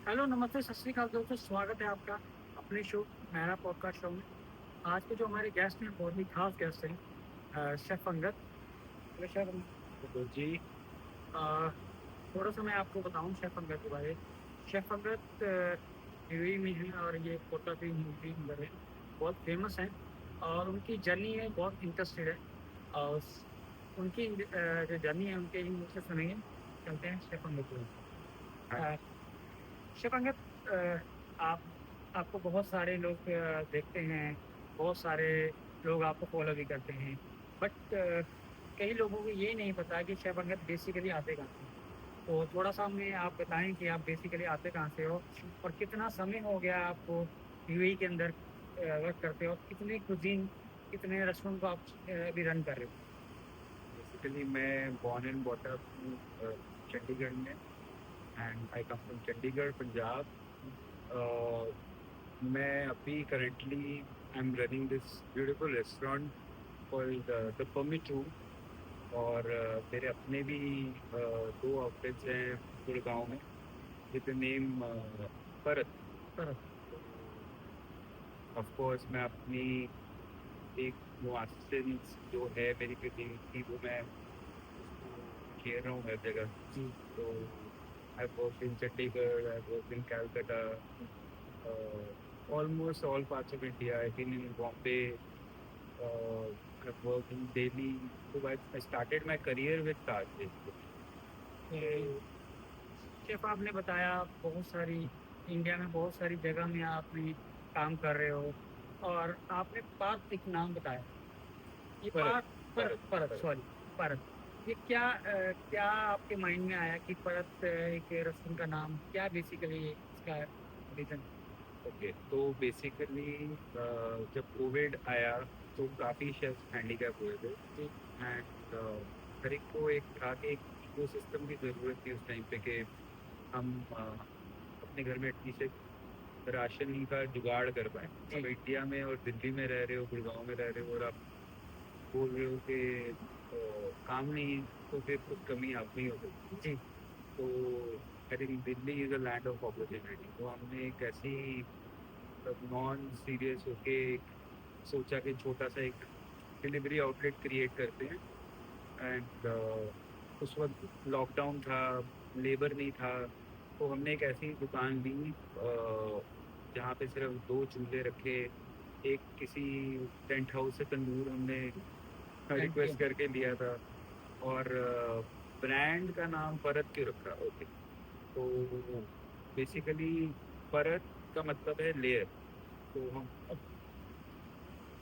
Hello, नमस्ते, सत श्री अकाल दोस्तों। स्वागत है आपका अपने शो मेरा पॉडकास्ट शो में। आज के जो हमारे गेस्ट हैं बहुत ही खास गेस्ट हैं, chef Angad. Hello chef Angad. तो जी। अ, थोड़ा सा मैं आपको बताऊं शेफ अंगद के बारे में। शेफ अंगद यूएई में है और ये फोटोग्राफी मूवी अंदर है, बहुत फेमस है। और उनकी जर्नी है बहुत इंटरेस्टेड है। और उनकी जो जर्नी है उनके ही मुझसे सुनेंगे। चलते हैं शेफ अंगद की हाँ। ओर। शिवंगत, आप आपको बहुत सारे लोग देखते हैं, बहुत सारे लोग आपको फॉलो भी करते हैं। बट कई लोगों को ये नहीं पता कि शिवंगत बेसिकली आते कहाँ से हैं। तो थोड़ा सा हमें आप बताएं कि आप बेसिकली आते कहाँ से हो, और कितना समय हो गया आपको यूएई के अंदर वर्क करते हो, कितने कुजीन, कितने रेस्टोरेंट को आप अभी रन कर रहे हो। बेसिकली मैं बॉर्न एंड बॉट अप हूँ चंडीगढ़ में। And I come from Chandigarh, Punjab. मैं अभी currently I am running this beautiful restaurant called the पमिटू। और मेरे अपने भी दो आउटलेट्स हैं गुड़गांव में विद द नेम परत। पर ऑफ कोर्स मैं अपनी एक मुआसिस जो है मेरी क्यूजीन की, वो मैं उसको खेल रहा हूँ हर जगह। जी। तो I work in Chandigarh, I work in Calcutta, almost all parts of India. I've been in Bombay, I've worked in Delhi. So I started my career with Taj basically. तो शेफ, आपने बताया बहुत सारी इंडिया में बहुत सारी जगह में आपने काम कर रहे हो, और आपने पार्क एक नाम बताया। ये परत। पार्क, परत, परत। परत, परत। सॉरी, परत। ये क्या आपके माइंड में आया कि परत एक रेस्टोरेंट का नाम क्या, बेसिकली इसका रीजन। ओके, तो बेसिकली जब कोविड आया तो काफ़ी शेफ्स हैंडीकैप हुए थे। जी। एंड हर एक को एक था कि एक इकोसिस्टम की ज़रूरत थी उस टाइम पे, कि हम अपने घर में एटलीस्ट एक राशन का जुगाड़ कर पाए। अब जी। इंडिया में और दिल्ली में रह रहे हो, गुड़गांव में रह रहे हो, और आप बोल रहे हो कि काम नहीं, तो फिर कुछ कमी आप नहीं हो सकती। जी। तो I think Delhi is a land of opportunity. तो हमने एक ऐसी नॉन सीरियस होके सोचा कि छोटा सा एक डिलीवरी आउटलेट क्रिएट करते हैं। एंड उस वक्त लॉकडाउन था, लेबर नहीं था। तो हमने एक ऐसी दुकान ली जहाँ पे सिर्फ दो चूल्हे रखे, एक किसी टेंट हाउस से तंदूर हमने थैंक यू। रिक्वेस्ट करके लिया था। और ब्रांड का नाम परत क्यों रखा? ओके, तो बेसिकली परत का मतलब है लेयर। तो हम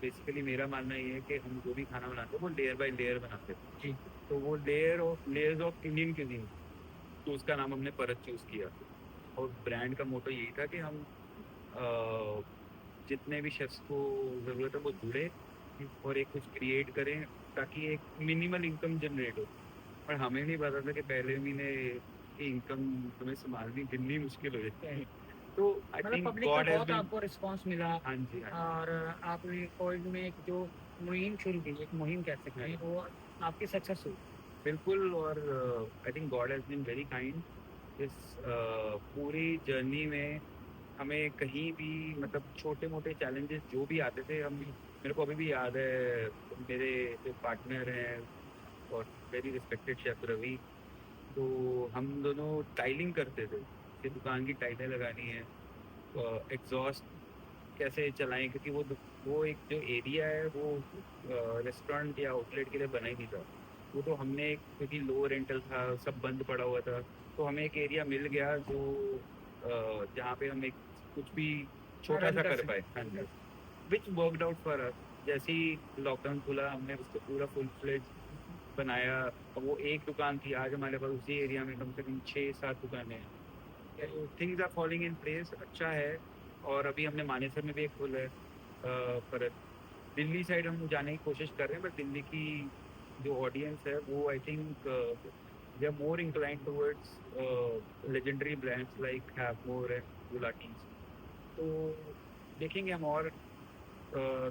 बेसिकली, मेरा मानना ये है कि हम जो भी खाना बनाते हैं वो लेयर बाय लेयर बनाते हैं। जी। तो वो लेयर्स ऑफ इंडियन क्यूजीन, तो उसका नाम हमने परत चूज किया। और ब्रांड का मोटो यही था कि हम अ, जितने भी शेफ्स को ज़रूरत है वो जुड़े और एक कुछ क्रिएट करें, ताकि एक मिनिमल इनकम जनरेट हो। पर हमें नहीं पता था कि पहले महीने की इनकम हमें संभालनी कितनी मुश्किल हो जाती है। तो आई मतलब थिंक पब्लिक का गॉड हैज़ बहुत बिन। आपको रिस्पांस मिला, हाँ जी, हाँ जी। और आपने कोविड में एक जो मुहिम शुरू की, एक मुहिम कह सकते हैं, हाँ, वो आपकी सक्सेस हुई। बिल्कुल। और I think God has been very kind इस पूरी जर्नी में। हमें कहीं भी, मतलब छोटे मोटे चैलेंजेस जो भी आते थे, हम जी। मेरे को अभी भी याद है। मेरे जो पार्टनर हैं और वेरी रिस्पेक्टेड शेफ रवि, तो हम दोनों टाइलिंग करते थे कि दुकान की टाइलें लगानी है, एग्जॉस्ट कैसे चलाएं, क्योंकि वो एक जो एरिया है वो रेस्टोरेंट या आउटलेट के लिए बना ही नहीं था। वो तो हमने क्योंकि लो रेंटल था, सब बंद पड़ा हुआ था, तो हमें एक एरिया मिल गया जो जहाँ पे हम एक कुछ भी छोटा रन सा कर कर पाए। हाँ सकते। जी, विच वर्कड आउट फॉर अस। जैसे ही लॉकडाउन खुला हमने उसको पूरा फुल फ्लेज बनाया। अब वो एक दुकान थी, आज हमारे पास उसी एरिया में कम से कम 6-7 दुकानें हैं। तो things are falling in place, अच्छा है। और अभी हमने मानेसर में भी एक खोला है। पर दिल्ली साइड हम जाने की कोशिश कर रहे हैं, बट दिल्ली की जो ऑडियंस है वो I think they are more inclined towards legendary brands like Havmor and Gulati's. तो देखेंगे हम, और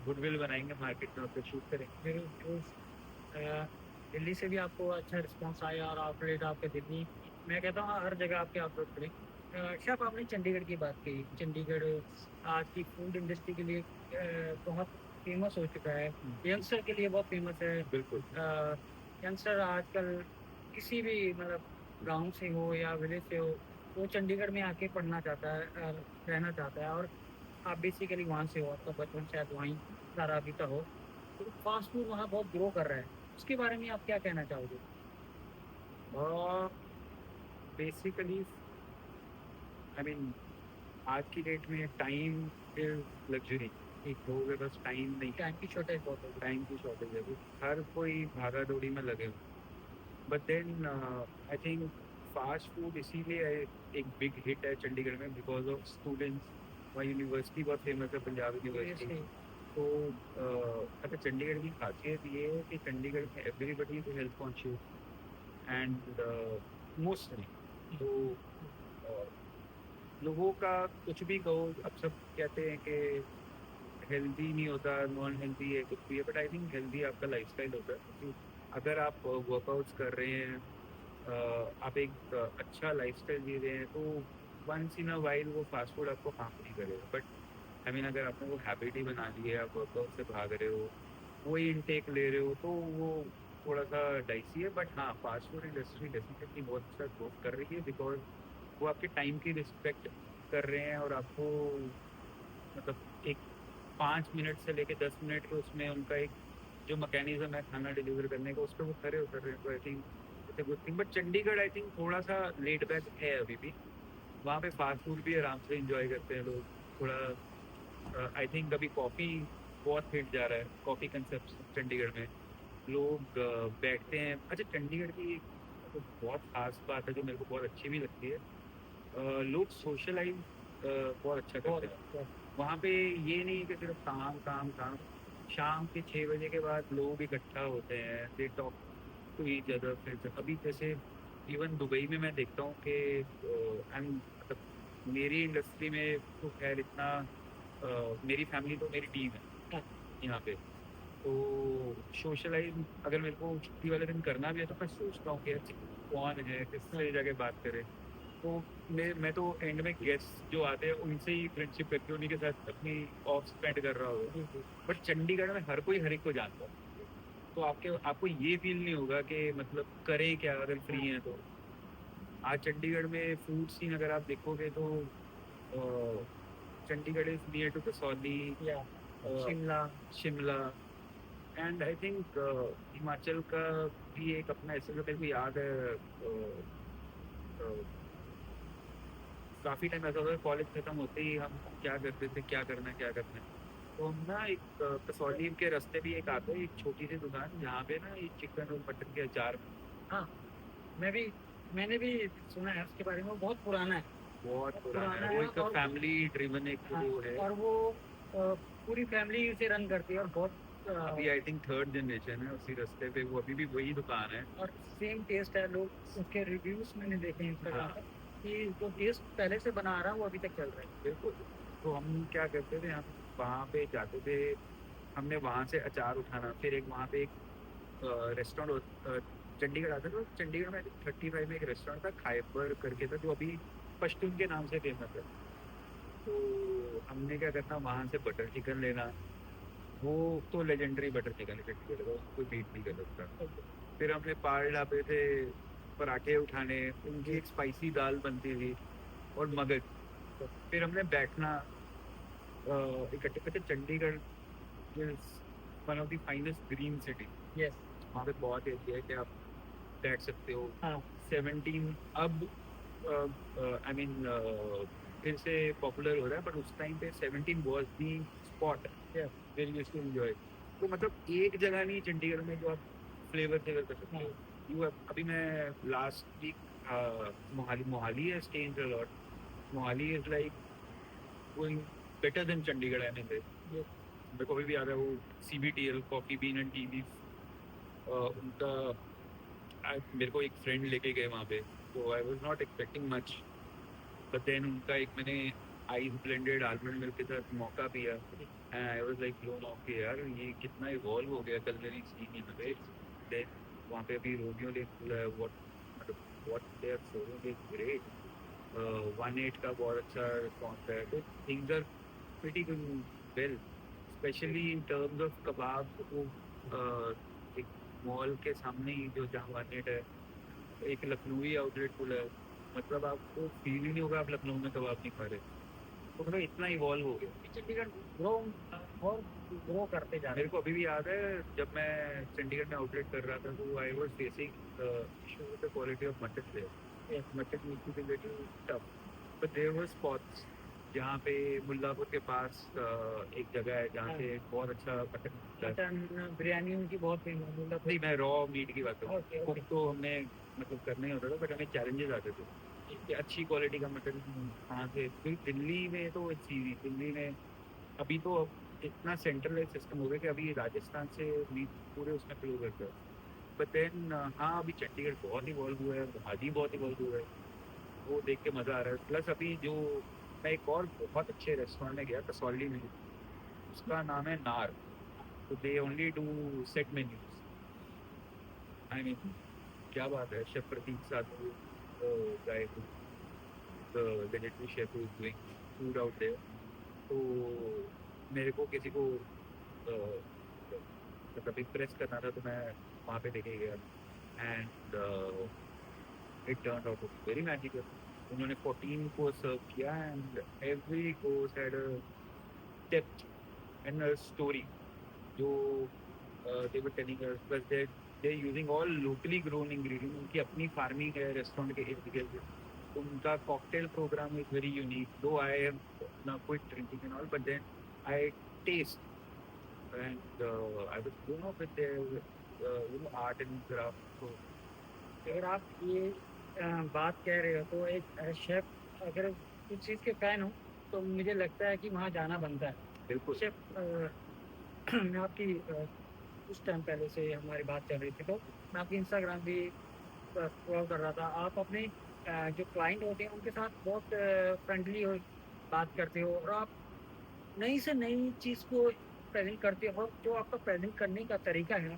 गुडविल बनाएंगे मार्केट में और फिर शूट करेंगे। जरूर जरूर। अ, दिल्ली से भी आपको अच्छा रिस्पांस आया और आउटलेट आपके दिल्ली, मैं कहता हूँ हर जगह आपके आउटलेट खुले। शायद आपने चंडीगढ़ की बात कही। चंडीगढ़ आज की फूड इंडस्ट्री के लिए बहुत फेमस हो चुका है। यंगस्टर के लिए बहुत फेमस है। बिल्कुल। यंगस्टर आजकल किसी भी मतलब गाँव से हो या विलेज से हो, वो चंडीगढ़ में आके पढ़ना चाहता है, रहना चाहता है। और आप बेसिकली वहाँ से हो, आपका बचपन शायद वहीं सारा बीता हो। तो फास्ट फूड वहाँ बहुत ग्रो कर रहा है। उसके बारे में आप क्या कहना चाहोगे? बेसिकली आई मीन आज की डेट में टाइम इज लग्जरी। एक लोगों के पास टाइम नहीं है, टाइम की शॉर्टेज बहुत हो गई। टाइम की शॉर्टेज है, वो हर कोई भागा दौड़ी में लगे हुए। But then I think fast food इसीलिए एक बिग हिट है चंडीगढ़ में बिकॉज ऑफ स्टूडेंट्स। वहाँ यूनिवर्सिटी बहुत फेमस है, पंजाब यूनिवर्सिटी। सीरियसली। तो अच्छा, चंडीगढ़ की खासियत ये है कि चंडीगढ़ में everybody is health conscious and mostly तो uh, लोगों का कुछ भी कहो, अब सब कहते हैं कि हेल्दी नहीं होता, नॉन हेल्दी है, कुछ भी है, बट आई थिंक हेल्दी आपका लाइफस्टाइल होता है। क्योंकि अगर आप वर्कआउट्स कर रहे हैं, आप एक अच्छा लाइफस्टाइल जी रहे हैं, तो वंस इन अ वाइल वो फास्ट फूड आपको हार्म नहीं करेगा। बट आई मीन अगर आपने वो हैबिट ही बना ली है, आप वर्कआउट से भाग रहे हो, वही इनटेक ले रहे हो, तो वो थोड़ा सा डाइसी है। बट हाँ, फास्ट फूड इंडस्ट्री डेफिनेटली बहुत अच्छा ग्रोथ कर रही है बिकॉज वो आपके टाइम की रिस्पेक्ट कर रहे हैं और आपको मतलब एक 5 मिनट से लेके 10 मिनट के उसमें उनका एक जो मैकेनिज्म है खाना डिलीवर करने का, उस पर वो खरे उतर रहे हैं। तो I think it's a good thing. But Chandigarh I think थोड़ा सा लेट बैक है अभी भी। वहाँ पे फास्ट फूड भी आराम से इंजॉय करते हैं लोग थोड़ा। आई थिंक अभी कॉफ़ी बहुत हिट जा रहा है, कॉफ़ी कंसेप्ट चंडीगढ़ में। लोग बैठते हैं। अच्छा, चंडीगढ़ की एक तो बहुत खास बात है जो मेरे को बहुत अच्छी भी लगती है, लोग सोशलाइज बहुत अच्छा करते बहुत हैं बहुत। वहाँ पे। ये नहीं है कि सिर्फ काम काम काम। शाम के 6 बजे के बाद लोग इकट्ठा होते हैं, they talk to each other. फिर अभी जैसे इवन दुबई में मैं देखता हूँ कि मतलब मेरी इंडस्ट्री में तो खैर इतना मेरी फैमिली तो मेरी टीम है हाँ, यहाँ पे। तो सोशलाइज अगर मेरे को छुट्टी वाले दिन करना भी है तो मैं सोचता हूँ कि यार कौन है, हाँ, किससे जाके बात करें। तो मैं तो एंड में गेस्ट जो आते हैं उनसे ही फ्रेंडशिप करके उन्हीं के साथ अपनी ऑफ स्पेंड कर रहा होगा। जी, जी। बट चंडीगढ़ में हर कोई हर एक को जानता है, तो आपको ये फील नहीं होगा कि मतलब करें क्या अगर फ्री हाँ, हैं तो। आज चंडीगढ़ में फूड सीन अगर आप देखोगे तो Chandigarh is near to Kasauli, या Shimla. Shimla and I think Himachal का भी एक अपना ऐसे, जो मेरे को याद है काफी टाइम ऐसा होता है, कॉलेज खत्म होते ही हम क्या करते थे, क्या करना है क्या करना है। तो हम ना एक कसौली के रास्ते भी एक आता है, एक छोटी सी दुकान जहाँ पे ना ये चिकन और मटन के अचार हाँ, मैं भी मैंने भी सुना है उसके बारे में। वो बहुत पुराना है। बहुत बहुत पुराना है। पुराना वो है। एक और फैमिली ड्रिवन एक हाँ, वो है। और वो पूरी फैमिली उसे रन करती है। और बहुत अभी आई थिंक थर्ड जनरेशन है उसी रास्ते पे, वो अभी भी वही दुकान है। और सेम टेस्ट है। लोग उसके रिव्यूज मैंने देखे इंस्टाग्राम हाँ पर कि जो टेस्ट पहले से बना आ रहा है वो अभी तक चल रहा है। बिल्कुल। तो हम क्या करते थे, हम वहाँ पे जाते थे, हमने वहाँ से अचार उठाना। फिर एक वहाँ पे एक रेस्टोरेंट चंडीगढ़ आता था, चंडीगढ़ में 35 में एक रेस्टोरेंट था खाइबर करके था, जो अभी पश्तून के नाम से फेमस है। तो हमने क्या करना, वहाँ से बटर चिकन लेना। वो तो लेजेंडरी बटर चिकन है चंडीगढ़ का, कोई बीट नहीं कर सकता। फिर हमने पाल ढाबे से पराठे उठाने, उनकी एक स्पाइसी दाल बनती थी और मगज। फिर हमने बैठना इकट्ठे करके। Chandigarh is one of the finest green city. Yes. वहाँ पे बहुत एरिया है कि आप बैठ सकते हो। हाँ। 17 अब आई मीन फिर से पॉपुलर हो रहा है, बट उस टाइम पे 17 was the spot yes. Where used to enjoy. तो मतलब एक जगह नहीं चंडीगढ़ में जो आप फ्लेवर फ्लेवर कर सकते हाँ। हो। अभी मैं लास्ट वीक मोहाली मोहाली है stage a lot. Mohali is like going better than Chandigarh anyway. Yes. मेरे को अभी भी याद है वो CBTL coffee bean and tea उनका मेरे को एक फ्रेंड लेके गए वहाँ पे। तो I was not expecting much, but then उनका एक मैंने आइस ब्लेंडेड आलमंड मिल्क के साथ मौका पिया and I was like blown of के यार ये कितना इवॉल्व हो गया कलनरी सीन यहाँ पे। देन वहाँ पे अभी रोमियो लेक खुला है। व्हाट मतलब what they are serving is great. 1/8 का बहुत अच्छा रिस्पॉन्स है, तो things are pretty well, specially in terms of kebab. वो एक मॉल के सामने ही जो जहाँ 1/8 है, एक लखनवी आउटलेट खुला है, मतलब आपको फील ही नहीं होगा आप लखनऊ में कबाब नहीं खा रहे। तो मतलब इतना इवॉल्व हो गया। चंडीगढ़ ग्रो और ग्रो करते जा रहे मेरे को अभी भी याद है जब मैं चंडीगढ़ में आउटलेट कर रहा था, तो I was facing issue with the quality of mutton there. Mutton used to be little tough, but there were spots जहाँ पे मुल्लापुर के पास एक जगह है जहाँ हाँ। से बहुत अच्छा मटन मिलता है। मटन बिरयानी उनकी बहुत फेमस है नहीं, मैं रॉ मीट की बात कर रहा ओके हूँ। ओके कुक तो हमने मतलब करना ही होता था, बट हमें चैलेंजेस आते थे कि अच्छी क्वालिटी का मटन कहाँ से। क्योंकि दिल्ली में तो चीज़, दिल्ली में अभी तो इतना सेंट्रलाइज सिस्टम हो गया कि अभी राजस्थान से मीट पूरे उसमें फ्लो करता है। बट देन हाँ, अभी चंडीगढ़ बहुत इवॉल्व हुआ है, भाजी बहुत इवॉल्व हुआ है, वो देख के मज़ा आ रहा है। प्लस अभी जो मैं एक और बहुत अच्छे रेस्टोरेंट में गया कसौली में, उसका नाम है नार। तो they only do set menus. I mean क्या बात है, chef Prateek Sadhu, guy the legendary chef who is doing food out there. तो मेरे को किसी को अ, मतलब इम्प्रेस करना था, तो मैं वहाँ पे लेके गया, and it turn out very magical. उन्होंने 14 को सर्व किया, and every course had a depth and a story जो they were telling us. Plus they using all locally grown ingredient, उनकी अपनी फार्मिंग है रेस्टोरेंट के इर्द गिर्द। तो उनका cocktail program is very unique, though I am ना quit drinking and all, but then I taste and I was blown off with their art and craft. So अगर आप ये बात कह रहे हो तो एक शेफ अगर उस चीज़ के फैन हो तो मुझे लगता है कि वहाँ जाना बनता है। बिल्कुल शेफ मैं आपकी कुछ टाइम पहले से हमारी बात चल रही थी तो मैं आपकी इंस्टाग्राम भी स्क्रॉल कर रहा था। आप अपने जो क्लाइंट होते हैं उनके साथ बहुत फ्रेंडली हो बात करते हो और आप नई से नई चीज़ को प्रेज़ेंट करते हो और जो आपका प्रेज़ेंट करने का तरीका है ना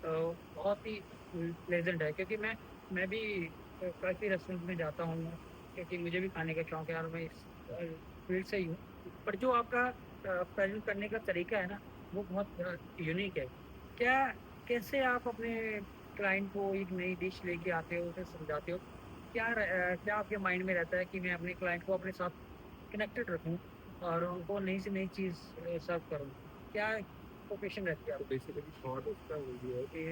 बहुत ही प्लेज़ेंट है क्योंकि मैं भी काफ़ी रेस्टोरेंट में जाता हूँ क्योंकि मुझे भी खाने का शौक है और मैं इस फ़ील्ड से ही हूँ। पर जो आपका प्रेज़ेंट करने का तरीका है ना, वो बहुत यूनिक है। क्या कैसे आप अपने क्लाइंट को एक नई डिश लेके आते हो, उसे समझाते हो? क्या आपके माइंड में रहता है कि मैं अपने क्लाइंट को अपने साथ कनेक्टेड रखूँ और उनको नई से नई चीज़ सर्व करूँ? क्या प्रोफ़ेशन रहती है तो आपकी? बेसिकली थॉट उसका वही है कि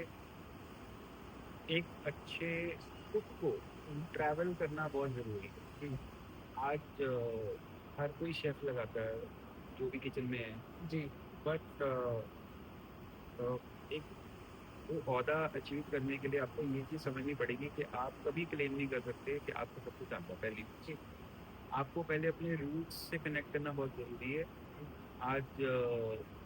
एक अच्छे कुक को ट्रैवल करना बहुत ज़रूरी है। जी, आज हर कोई शेफ लगाता है जो भी किचन में है, जी, बट एक वो ओहदा अचीव करने के लिए आपको ये चीज़ समझनी पड़ेगी कि आप कभी क्लेम नहीं कर सकते कि आपको सब कुछ आता है। पहली जी, चीज़, आपको पहले अपने रूट्स से कनेक्ट करना बहुत ज़रूरी है। जी, आज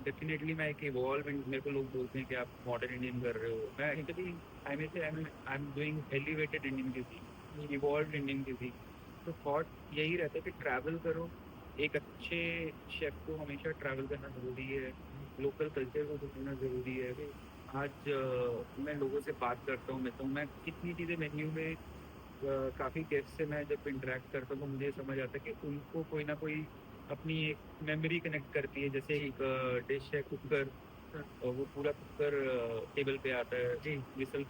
डेफिनेटली मैं एक इवॉल्व, मेरे को लोग बोलते हैं कि आप मॉडर्न इंडियन कर रहे हो। मैं जी, actually I am doing elevated Indian जी, क्यूजीन, इवॉल्व इंडियन क्यूजीन। तो थॉट यही रहता है कि ट्रैवल करो। एक अच्छे शेफ को हमेशा ट्रैवल करना ज़रूरी है, लोकल कल्चर को समझना ज़रूरी है। जी, आज मैं लोगों से बात करता हूँ, मिलता हूँ, मैं कितनी चीज़ें मेन्यू में काफ़ी गेस्ट से मैं जब इंटरेक्ट करता हूँ तो मुझे समझ आता है कि उनको कोई ना कोई अपनी एक मेमोरी कनेक्ट करती है। जैसे जी, एक डिश है कुकर, हाँ, वो पूरा कुकर टेबल पे आता है, जी, विसल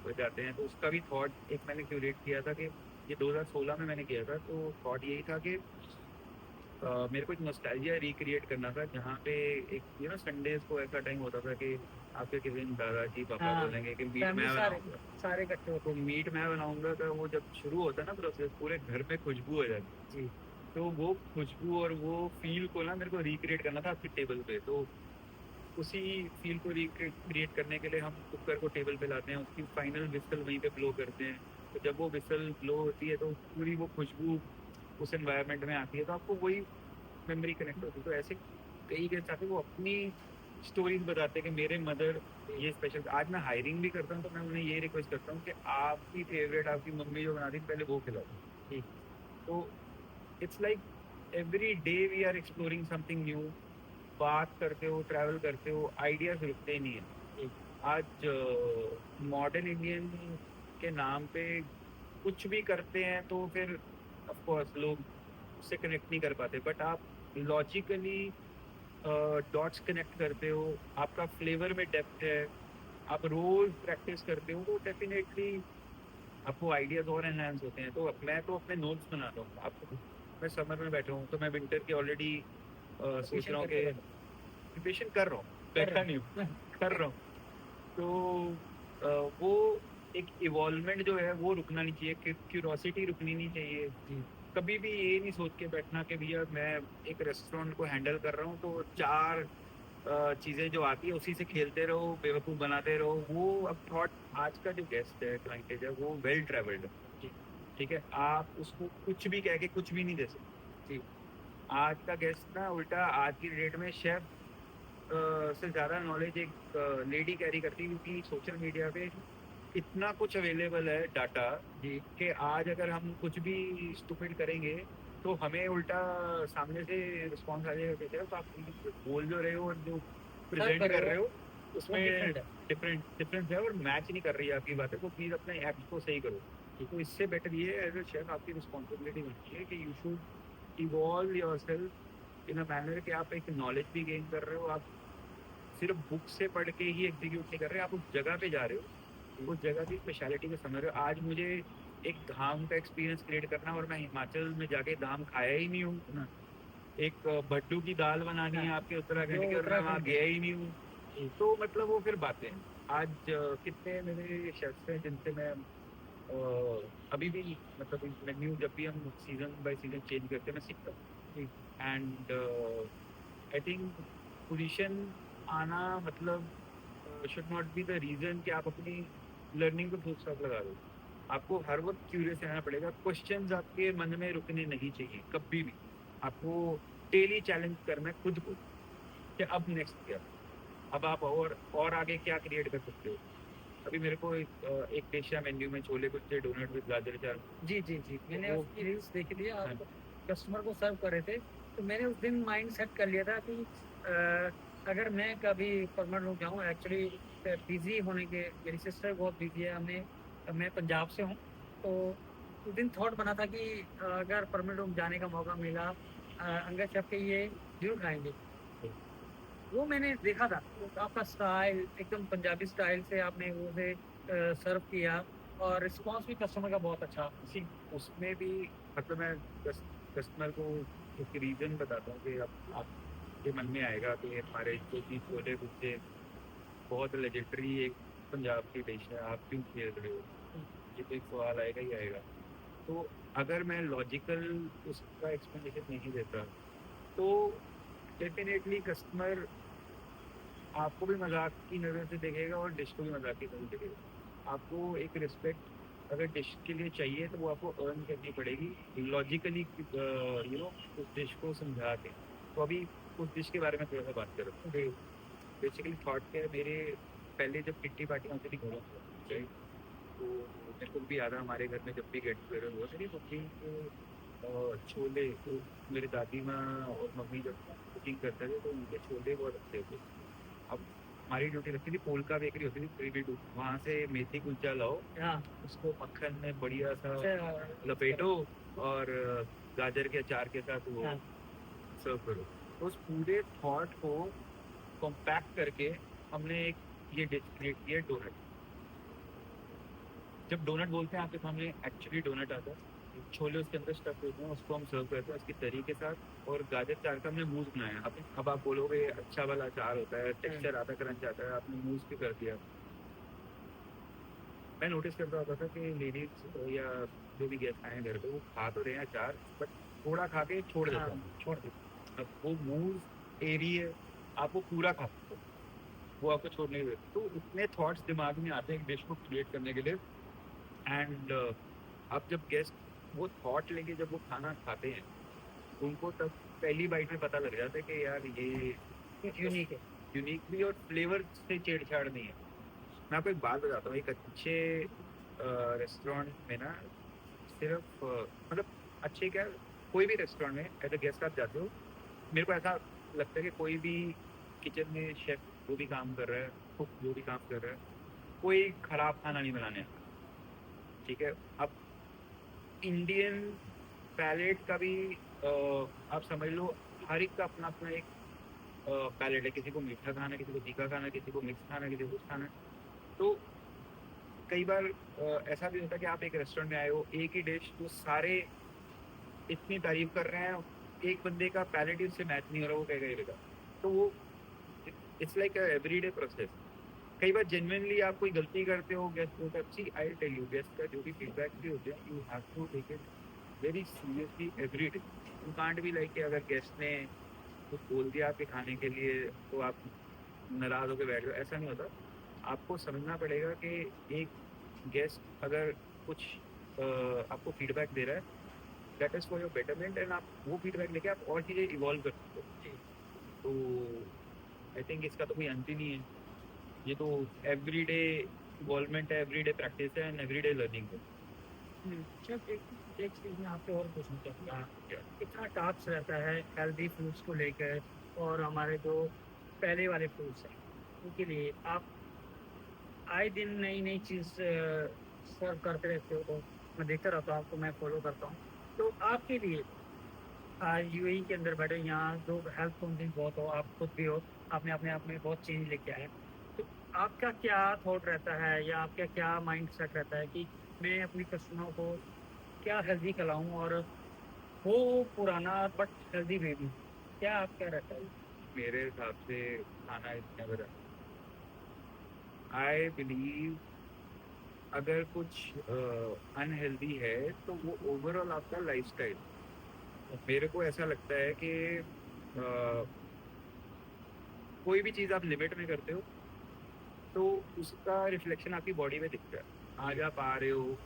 बजाते हैं। तो उसका भी थॉट एक मैंने क्यूरेट किया था कि ये 2016 में मैंने किया था। तो थॉट यही था कि मेरे को एक नॉस्टैल्जिया रिक्रिएट करना था, जहाँ पे एक संडेज को ऐसा टाइम होता था कि आपके किसी दिन दादाजी पापा हाँ, बोलेंगे कि मीट फैमिली मैं सारे बनाऊंगा। सारे इकट्ठे तो होते हैं। मीट मैं बनाऊंगा, तो वो जब शुरू होता है ना प्रोसेस, पूरे घर में खुशबू हो जाती है। जी, तो वो खुशबू और वो फील को ना मेरे को रिक्रिएट करना था आपकी टेबल पे। तो उसी फील को रिक्रिएट करने के लिए हम कुकर को टेबल पे लाते हैं, उसकी फाइनल विसल वहीं पे ब्लो करते हैं। तो जब वो विसल ब्लो होती है तो पूरी वो खुशबू उस एनवायरनमेंट में आती है, तो आपको वही मेमोरी कनेक्ट होती है। तो ऐसे कई गेस्ट आते हैं, वो अपनी स्टोरीज बताते हैं कि मेरे मदर ये स्पेशल। आज मैं हायरिंग भी करता हूँ तो मैं उन्हें ये रिक्वेस्ट करता हूँ कि आपकी फेवरेट आपकी मम्मी जो बनाती थी पहले वो खिलाओ। जी, तो it's like every day we are exploring something new. बात करते हो, ट्रैवल करते हो, आइडियाज रुकते नहीं है। जी, आज मॉडर्न इंडियन के नाम पे कुछ भी करते हैं, तो फिर कोर्स लोग उससे कनेक्ट नहीं कर पाते, बट आप लॉजिकली डॉट्स कनेक्ट करते हो, आपका फ्लेवर में डेप्थ है, आप रोज प्रैक्टिस करते हो, तो डेफिनेटली आपको आइडियाज और एनहांस होते हैं। तो मैं तो अपने नोट्स बनाता हूँ। आपको मैं समर में बैठा हूँ तो मैं विंटर की ऑलरेडी सोच प्रिपरेशन रहा हूँ करके कि बैठो। प्रिपरेशन कर रहा हूँ, कर बैठा रहे नहीं हो। हूँ, कर रहा हूँ। तो वो एक इवॉल्वमेंट जो है वो रुकना नहीं चाहिए, क्यूरोसिटी रुकनी नहीं चाहिए। जी। कभी भी ये नहीं सोच के बैठना कि भैया मैं एक रेस्टोरेंट को हैंडल कर रहा हूँ तो चार चीजें जो आती है उसी से खेलते रहो, बेवकूफ बनाते रहो। वो अब थॉट, आज का जो गेस्ट है, क्लाइंट है, वो वेल ट्रेवल्ड है। जी। ठीक है, आप उसको कुछ भी कह के कुछ भी नहीं दे सकते। जी। आज का गेस्ट ना उल्टा आज की डेट में शेफ से ज्यादा नॉलेज एक लेडी कैरी करती है, क्योंकि सोशल मीडिया पे इतना कुछ अवेलेबल है डाटा जी। कि आज अगर हम कुछ भी स्टूपिड करेंगे तो हमें उल्टा सामने से रिस्पॉन्स आ जाएगा, कहते हैं तो आप बोल जो रहे हो और जो सर्व प्रेजेंट कर कर रहे रहे हो हो वो उसमें डिफरेंट है। डिफरेंस है और मैच नहीं कर रही है आपकी बातें, तो प्लीज अपने एक्ट को सही करो। तो इससे बेटर ये एज अ शेफ आपकी रिस्पॉन्सिबिलिटी बनती है कि you should evolve your self in a manner कि आप एक नॉलेज भी गेन कर रहे हो, आप सिर्फ बुक से पढ़ के ही एग्जीक्यूट नहीं कर रहे, आप उस जगह पे जा रहे हो, उस जगह की स्पेशलिटी को समझ रहे हो। आज मुझे एक धाम का एक्सपीरियंस क्रिएट करना है और मैं हिमाचल में जाके धाम खाया ही नहीं हूँ ना, एक भड्डू की दाल बनानी है हाँ, आपके उत्तराखंड जो की और मैं वहाँ उत्तराखंड में। गया ही नहीं हूँ। जी। तो मतलब वो फिर बातें हैं। आज कितने मेरे शेफ्स हैं जिनसे मैं अभी भी मतलब मेन्यू जब भी हम सीजन बाय सीजन चेंज करते हैं मैं सीखता हूँ। जी। एंड आई थिंक पोजीशन आना मतलब should not be the reason कि आप अपनी लर्निंग को फुल स्टॉप लगा दो। आपको हर वक्त क्यूरियस रहना पड़ेगा, क्वेश्चंस आपके मन में रुकने नहीं चाहिए कभी भी। आपको डेली चैलेंज करना है खुद को कि अब नेक्स्ट क्या, अब आप और आगे क्या क्रिएट कर सकते हो। अभी मेरे को एक डिश है मेन्यू में, छोले कुलचे डोनट विद गाजर चार। जी। जी। जी। तो मैंने वो उसकी रील्स देखी थी, हाँ, आप कस्टमर को सर्व कर रहे थे। तो मैंने उस दिन माइंड सेट कर लिया था कि अगर मैं कभी परमानेंट रुक जाऊँ, एक्चुअली बिजी होने के, मेरी सिस्टर बहुत बिजी है, हमें, मैं पंजाब से हूँ। तो उस दिन थॉट बना था कि अगर परमानेंट रुक जाने का मौका मिला, अंगद शेफ के ये जरूर खाएंगे। वो मैंने देखा था, वो आपका स्टाइल एकदम पंजाबी स्टाइल से आपने उसे सर्व किया, और रिस्पॉन्स भी कस्टमर का बहुत अच्छा। सी उसमें भी मतलब मैं कस्टमर को एक रीजन बताता हूँ कि आपके मन में आएगा कि हमारे जो चीज छोले कुलचे बहुत लेजेंडरी एक पंजाब की डिश है, आप क्यों खेल रहे हो, ये तो एक सवाल आएगा ही आएगा। तो अगर मैं लॉजिकल उसका एक्सप्लेनेशन नहीं देता तो डेफिनेटली कस्टमर आपको भी मजाक की नज़र से देखेगा और डिश को भी मजाक की नज़र से देखेगा। आपको एक रिस्पेक्ट अगर डिश के लिए चाहिए तो वो आपको अर्न करनी पड़ेगी लॉजिकली, उस डिश को समझा के। तो अभी उस डिश के बारे में थोड़ा सा बात करो। जी। बेसिकली थॉट क्या है, मेरे पहले जब किट्टी पार्टियाँ होती थी घरों में, तो मेरे को भी याद है हमारे घर में जब भी गेट टुगेदर हुआ, मेरी मम्मी को छोले, तो मेरी दादी माँ और मम्मी जब कुकिंग करते थे तो उनके छोले बहुत अच्छे थे। अब हमारी ड्यूटी लगती थी, पोलका बेकरी होती थी 3B2, वहाँ से मेथी कुलचा लाओ, हाँ। उसको मक्खन में बढ़िया सा अच्छा। लपेटो और गाजर के अचार के साथ वो हाँ। सर्व करो। तो उस पूरे थॉट को कॉम्पैक्ट करके हमने एक ये डिश क्रिएट किया, डोनट। जब डोनट बोलते हैं आपके सामने एक्चुअली डोनट आता है, छोले उसके अंदर स्टफ होते हैं, उसको हम सर्व करते हैं उसकी तरी के साथ, और गाजर चार का हमने मूस बनाया। अब आप बोलोगे अच्छा वाला अचार होता है, टेक्सचर आता है, क्रंच आता है, आपने मूस भी कर दिया। मैं नोटिस करता होता था कि लेडीज या जो भी गेस्ट आए हैं घर पे वो खा तो रहे हैं अचार, बट थोड़ा खा के छोड़ हाँ, देते हैं। छोड़ दे। अब वो मूस एरी है, आप वो पूरा खा सकते हो, वो आपको छोड़ नहीं देते। तो इतने थॉट्स दिमाग में आते हैं एक डिश को क्रिएट करने के लिए। एंड अब जब गेस्ट वो थॉट लेके जब वो खाना खाते हैं, उनको तब पहली बाइट में पता लग जाता है कि यार ये कुछ यूनिक है। यूनिक भी और फ्लेवर से छेड़छाड़ नहीं है। मैं आपको एक बात बताता हूँ, एक अच्छे रेस्टोरेंट में ना सिर्फ मतलब अच्छे क्या, कोई भी रेस्टोरेंट में एज अ गेस्ट आप जाते हो, मेरे को ऐसा लगता है कि कोई भी किचन में शेफ जो भी काम कर रहा है, कुक जो भी काम कर रहा है, कोई खराब खाना नहीं बनाने आता। ठीक है, अब इंडियन पैलेट का भी आप समझ लो, हर एक का अपना अपना एक पैलेट है। किसी को मीठा खाना है, किसी को तीखा खाना है, किसी को मिक्स खाना है, किसी को कुछ खाना है। तो कई बार ऐसा भी होता है कि आप एक रेस्टोरेंट में आए हो, एक ही डिश जो सारे इतनी तारीफ कर रहे हैं, एक बंदे का पैलेट ही उससे मैच नहीं हो रहा, वो कहेगा ये बेटा। तो वो इट्स लाइक एवरीडे प्रोसेस। कई बार जेन्युइनली आप कोई गलती करते हो गेस्ट को, see I tell you, guest का जो भी फीडबैक भी होते हैं, you have to take it very seriously every day. You can't भी लाइक कि अगर गेस्ट ने कुछ बोल दिया आपके खाने के लिए तो आप नाराज होकर बैठ जाओ, ऐसा नहीं होता। आपको समझना पड़ेगा कि एक गेस्ट अगर कुछ आपको फीडबैक दे रहा है, that is for your betterment, and आप वो फीडबैक लेके आप और चीज़ें इवॉल्व कर सकते हो। तो आई थिंक इसका तो कोई अंत ही नहीं है। ये तो एवरीडे इवॉल्वमेंट है, एवरीडे प्रैक्टिस है, एंड एवरीडे लर्निंग है। शेफ, एक चीज़ मैं आपसे और पूछना चाहूँगा, कितना टास्क रहता है हेल्दी फूड्स को लेकर, और हमारे जो पहले वाले फूड्स हैं उनके लिए आप आए दिन नई नई चीज़ सर्व करते रहते हो, तो मैं देखता रहता हूँ, आपको मैं फॉलो करता हूँ। तो आपके लिए यूएई के अंदर बैठे, यहाँ जो हेल्थ कॉन्शियस बहुत हो, आप खुद भी हो, आपने अपने आप में बहुत चेंज लेके आए हैं। तो आपका क्या थॉट रहता है, या आपका क्या माइंड सेट रहता है कि मैं अपनी कस्टमरों को क्या हेल्दी खिलाऊं, और वो पुराना बट हेल्दी वे भी, क्या आप क्या रहता है? मेरे हिसाब से खाना इज नेवर, आई बिलीव अगर कुछ अनहेल्दी है तो वो ओवरऑल आपका लाइफस्टाइल। मेरे को ऐसा लगता है कि कोई भी चीज़ आप लिमिट में करते हो तो उसका रिफ्लेक्शन आपकी बॉडी में दिखता है। आज आप आ रहे हो,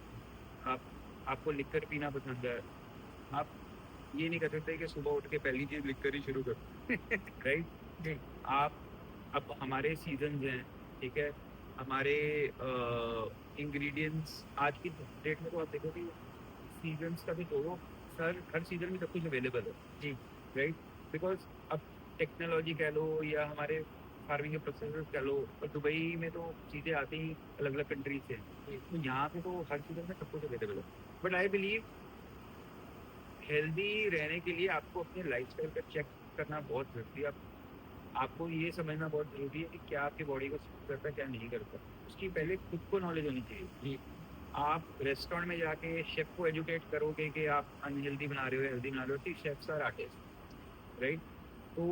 आप आपको लिक्कर पीना पसंद है, आप ये नहीं कर सकते कि सुबह उठ के पहली चीज़ लिक्कर ही शुरू करो। राइट। जी। आप अब हमारे सीजन हैं, ठीक है, हमारे इंग्रेडिएंट्स आज की डेट में तो आप देखो कि सीजन्स का भी तो सर हर सीजन में सब कुछ अवेलेबल है। जी। राइट। बिकॉज अब टेक्नोलॉजी कह लो या हमारे फार्मिंग के प्रोसेस कह लो, और दुबई में तो चीज़ें आती ही अलग अलग कंट्रीज से, तो यहाँ पे तो हर सीजन में सब कुछ अवेलेबल है। बट आई बिलीव हेल्दी रहने के लिए आपको अपने लाइफस्टाइल का चेक करना बहुत ज़रूरी है। आपको ये समझना बहुत ज़रूरी है कि क्या आपकी बॉडी को सूट करता है, क्या नहीं करता। उसकी पहले खुद को नॉलेज होनी चाहिए। जी। आप रेस्टोरेंट में जाके शेफ को एजुकेट करोगे कि आप अनहेल्दी बना रहे हो, हेल्दी बना रहे हो, तो शेफ्स आर आर्टिस्ट, राइट। तो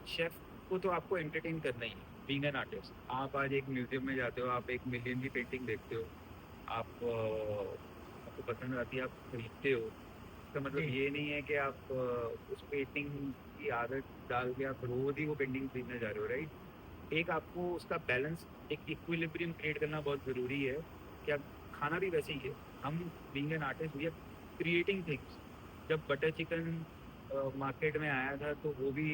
शेफ को तो आपको एंटरटेन करना ही है, बीइंग एन आर्टिस्ट। आप आज एक म्यूजियम में जाते हो, आप एक मिलियन की पेंटिंग देखते हो, आप आपको पसंद आती है, आप खरीदते हो। इसका मतलब जी। ये नहीं है कि आप उस पेंटिंग की आदत डाल के आप रोज ही वो पेंटिंग खरीदने जा रहे हो, राइट। एक आपको उसका बैलेंस, एक इक्विलिब्रियम क्रिएट करना बहुत ज़रूरी है कि आप खाना भी वैसे ही है। हम being an artist we are creating things. जब बटर चिकन मार्केट में आया था तो वो भी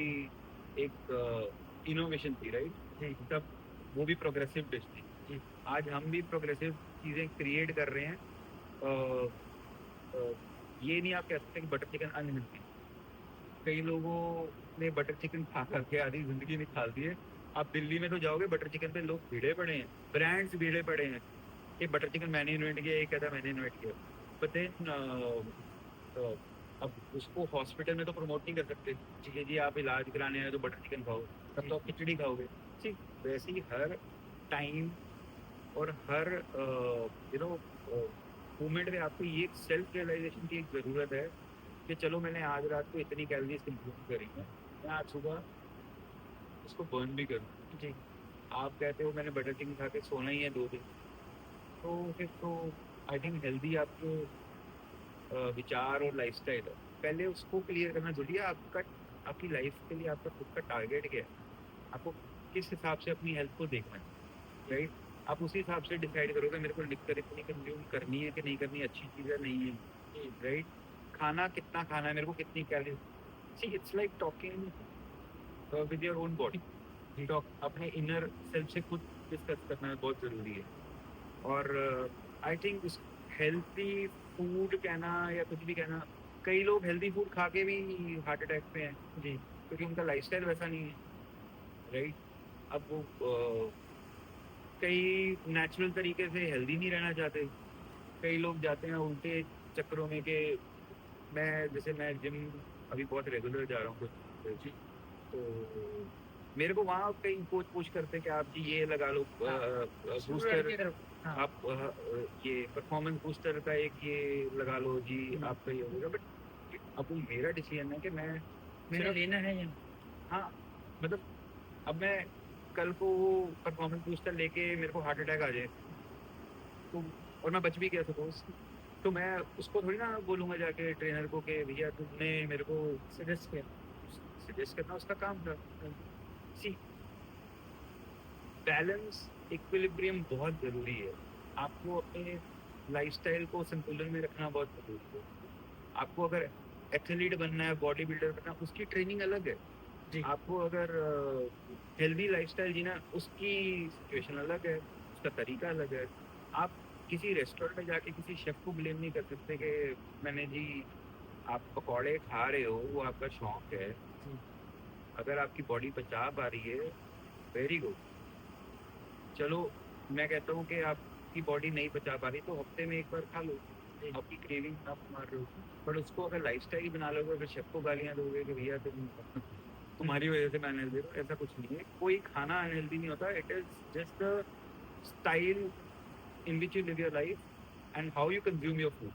एक इनोवेशन थी, राइट। जी। तब वो भी प्रोग्रेसिव डिश थी। जी। आज हम भी प्रोग्रेसिव चीज़ें क्रिएट कर रहे हैं। अ, अ, ये नहीं आप कह सकते कि बटर चिकन अनहेल्दी। कई लोगों ने बटर चिकन खा खा के आधी जिंदगी निकाल दी है। आप दिल्ली में तो जाओगे, बटर चिकन पे लोग भिड़े पड़े हैं, ब्रांड्स भिड़े पड़े हैं। ये बटर चिकन मैंने इन्वेंट किया, ये कहता मैंने इन्वेंट किया। बट देन अब उसको हॉस्पिटल में तो प्रमोट नहीं कर सकते कि जी आप इलाज कराने आए तो बटर चिकन खाओ, तब तो आप खिचड़ी खाओगे। ठीक वैसे ही हर टाइम और हर यू नो मूवमेंट में आपको ये सेल्फ रियलाइजेशन की एक ज़रूरत है कि चलो मैंने आज रात को इतनी कैलोरीज कंज्यूम करी है, मैं आज सुबह उसको बर्न भी करूँ। जी। आप कहते हो मैंने बटर चिकन खा के सोना ही है 2 दिन, तो फिर तो आई थिंक हेल्दी आपके विचार और लाइफस्टाइल है। पहले उसको क्लियर करना जरूरी है। आपकी लाइफ के लिए आपका खुद का टारगेट क्या है, आपको किस हिसाब से अपनी हेल्थ को देखना है, राइट। आप उसी हिसाब से डिसाइड करोगे मेरे को लिखकर इतनी कंज्यूम करनी है कि नहीं करनी, अच्छी चीज़ है नहीं है, राइट। खाना कितना खाना है, मेरे को कितनी calorie. See it's like talking with your own body. Talk अपने इनर सेल्फ से खुद डिस्कस करना बहुत ज़रूरी है। और आई थिंक हेल्थी फूड कहना या कुछ भी कहना, कई लोग हेल्दी फूड खा के भी हार्ट अटैक पे हैं। जी। क्योंकि उनका लाइफस्टाइल वैसा नहीं है, राइट। अब वो कई नेचुरल तरीके से हेल्दी नहीं रहना चाहते। कई लोग जाते हैं उल्टे चक्करों में कि मैं जिम अभी बहुत रेगुलर जा रहा हूँ कुछ जी। तो मेरे को वहाँ कई कोच पूछ करते हैं कि आप जी ये लगा लो हाँ, शुरुआत बूस्टर की तरफ हाँ, आप ये परफॉर्मेंस बूस्टर का एक ये लगा लो जी हुँ, आपका ये होगा बट अब वो मेरा डिसीजन है कि मैं मैंने सिर्फ लेना है या नहीं? हाँ मतलब अब मैं कल को वो परफॉर्मेंस बूस्टर लेके मेरे को हार्ट अटैक आ जाए तो और मैं बच भी गया सपोज तो मैं उसको थोड़ी ना बोलूंगा जाके ट्रेनर को कि भैया तुमने मेरे को सजेस्ट किया। सजेस्ट करना उसका काम था हुँ, सी बैलेंस इक्विलिब्रियम बहुत जरूरी है आपको अपने लाइफस्टाइल को संतुलन में रखना बहुत जरूरी है आपको अगर एथलीट बनना है बॉडी बिल्डर बनना है उसकी ट्रेनिंग अलग है जी, आपको अगर हेल्दी लाइफस्टाइल जीना उसकी सिचुएशन अलग है उसका तरीका अलग है आप किसी रेस्टोरेंट में जाके किसी शेफ को ब्लेम नहीं कर सकते कि मैंने जी आप पकौड़े खा रहे हो वो आपका शौक है जी, अगर आपकी बॉडी पचा पा रही है वेरी गुड चलो मैं कहता हूँ कि आपकी बॉडी नहीं पचा पा रही तो हफ्ते में एक बार खा लो जी, आपकी क्रेविंग आप मार रहे हो पर उसको अगर लाइफस्टाइल बना लोगे अगर शेफ को गालियां दोगे कि भैया हुँ, तुम्हारी वजह से मैं अनहेल्दी हूँ ऐसा कुछ नहीं है कोई खाना अनहेल्दी नहीं होता it is just the style in which you live your life and how you consume your food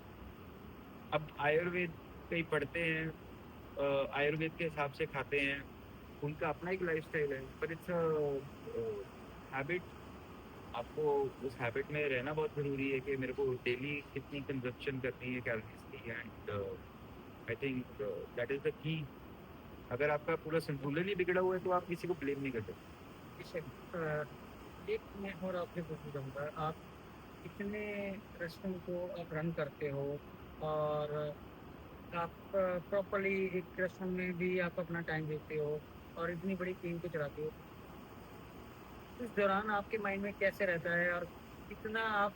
अब आयुर्वेद कई पढ़ते हैं आयुर्वेद के हिसाब से खाते हैं उनका अपना एक लाइफस्टाइल है पर इट्स हैबिट आपको उस हैबिट में रहना बहुत ज़रूरी है कि मेरे को डेली कितनी कंजप्शन करनी है कैलोरीज की and I think that is the key अगर आपका पूरा संतुलन ही बिगड़ा हुआ है तो आप किसी को ब्लेम नहीं कर सकते बेशक एक मैं और आपसे पूछना चाहूँगा, आप कितने रेस्टोरेंट को आप रन करते हो और आप प्रॉपर्ली एक रेस्टोरेंट में भी आप अपना टाइम देते हो और इतनी बड़ी टीम को चलाते हो। इस दौरान आपके माइंड में कैसे रहता है और कितना आप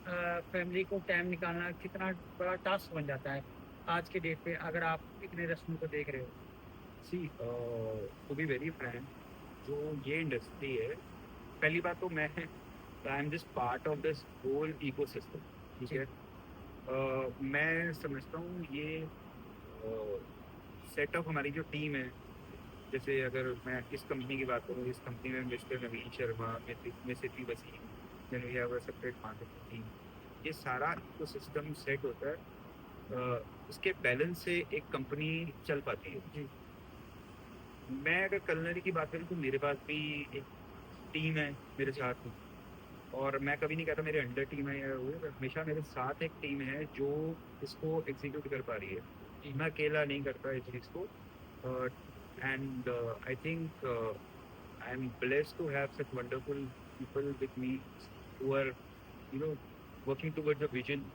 फैमिली को टाइम निकालना कितना बड़ा टास्क बन जाता है आज के डेट पे अगर आप इतने रेस्टोरेंट को देख रहे हो? See to be very frank जो ये इंडस्ट्री है पहली बात तो मैं I am just part of this whole ecosystem ठीक जी, है मैं समझता हूँ ये सेटअप हमारी जो टीम है जैसे अगर मैं इस कंपनी की बात करूँ इस कंपनी में मिस्टर नवीन शर्मा मिसिटी Waseem then we have a separate marketing team ये सारा इकोसिस्टम सेट होता है इसके बैलेंस से एक कंपनी चल पाती है जी, मैं अगर कलनरी की बात करूँ तो मेरे पास भी एक टीम है मेरे जी, साथ और मैं कभी नहीं कहता मेरे अंडर टीम है या वो हमेशा मेरे साथ एक टीम है जो इसको एग्जीक्यूट कर पा रही है जी, मैं अकेला नहीं करता इस चीज़ को and I think I am blessed to have such wonderful people with me who are you know working towards a vision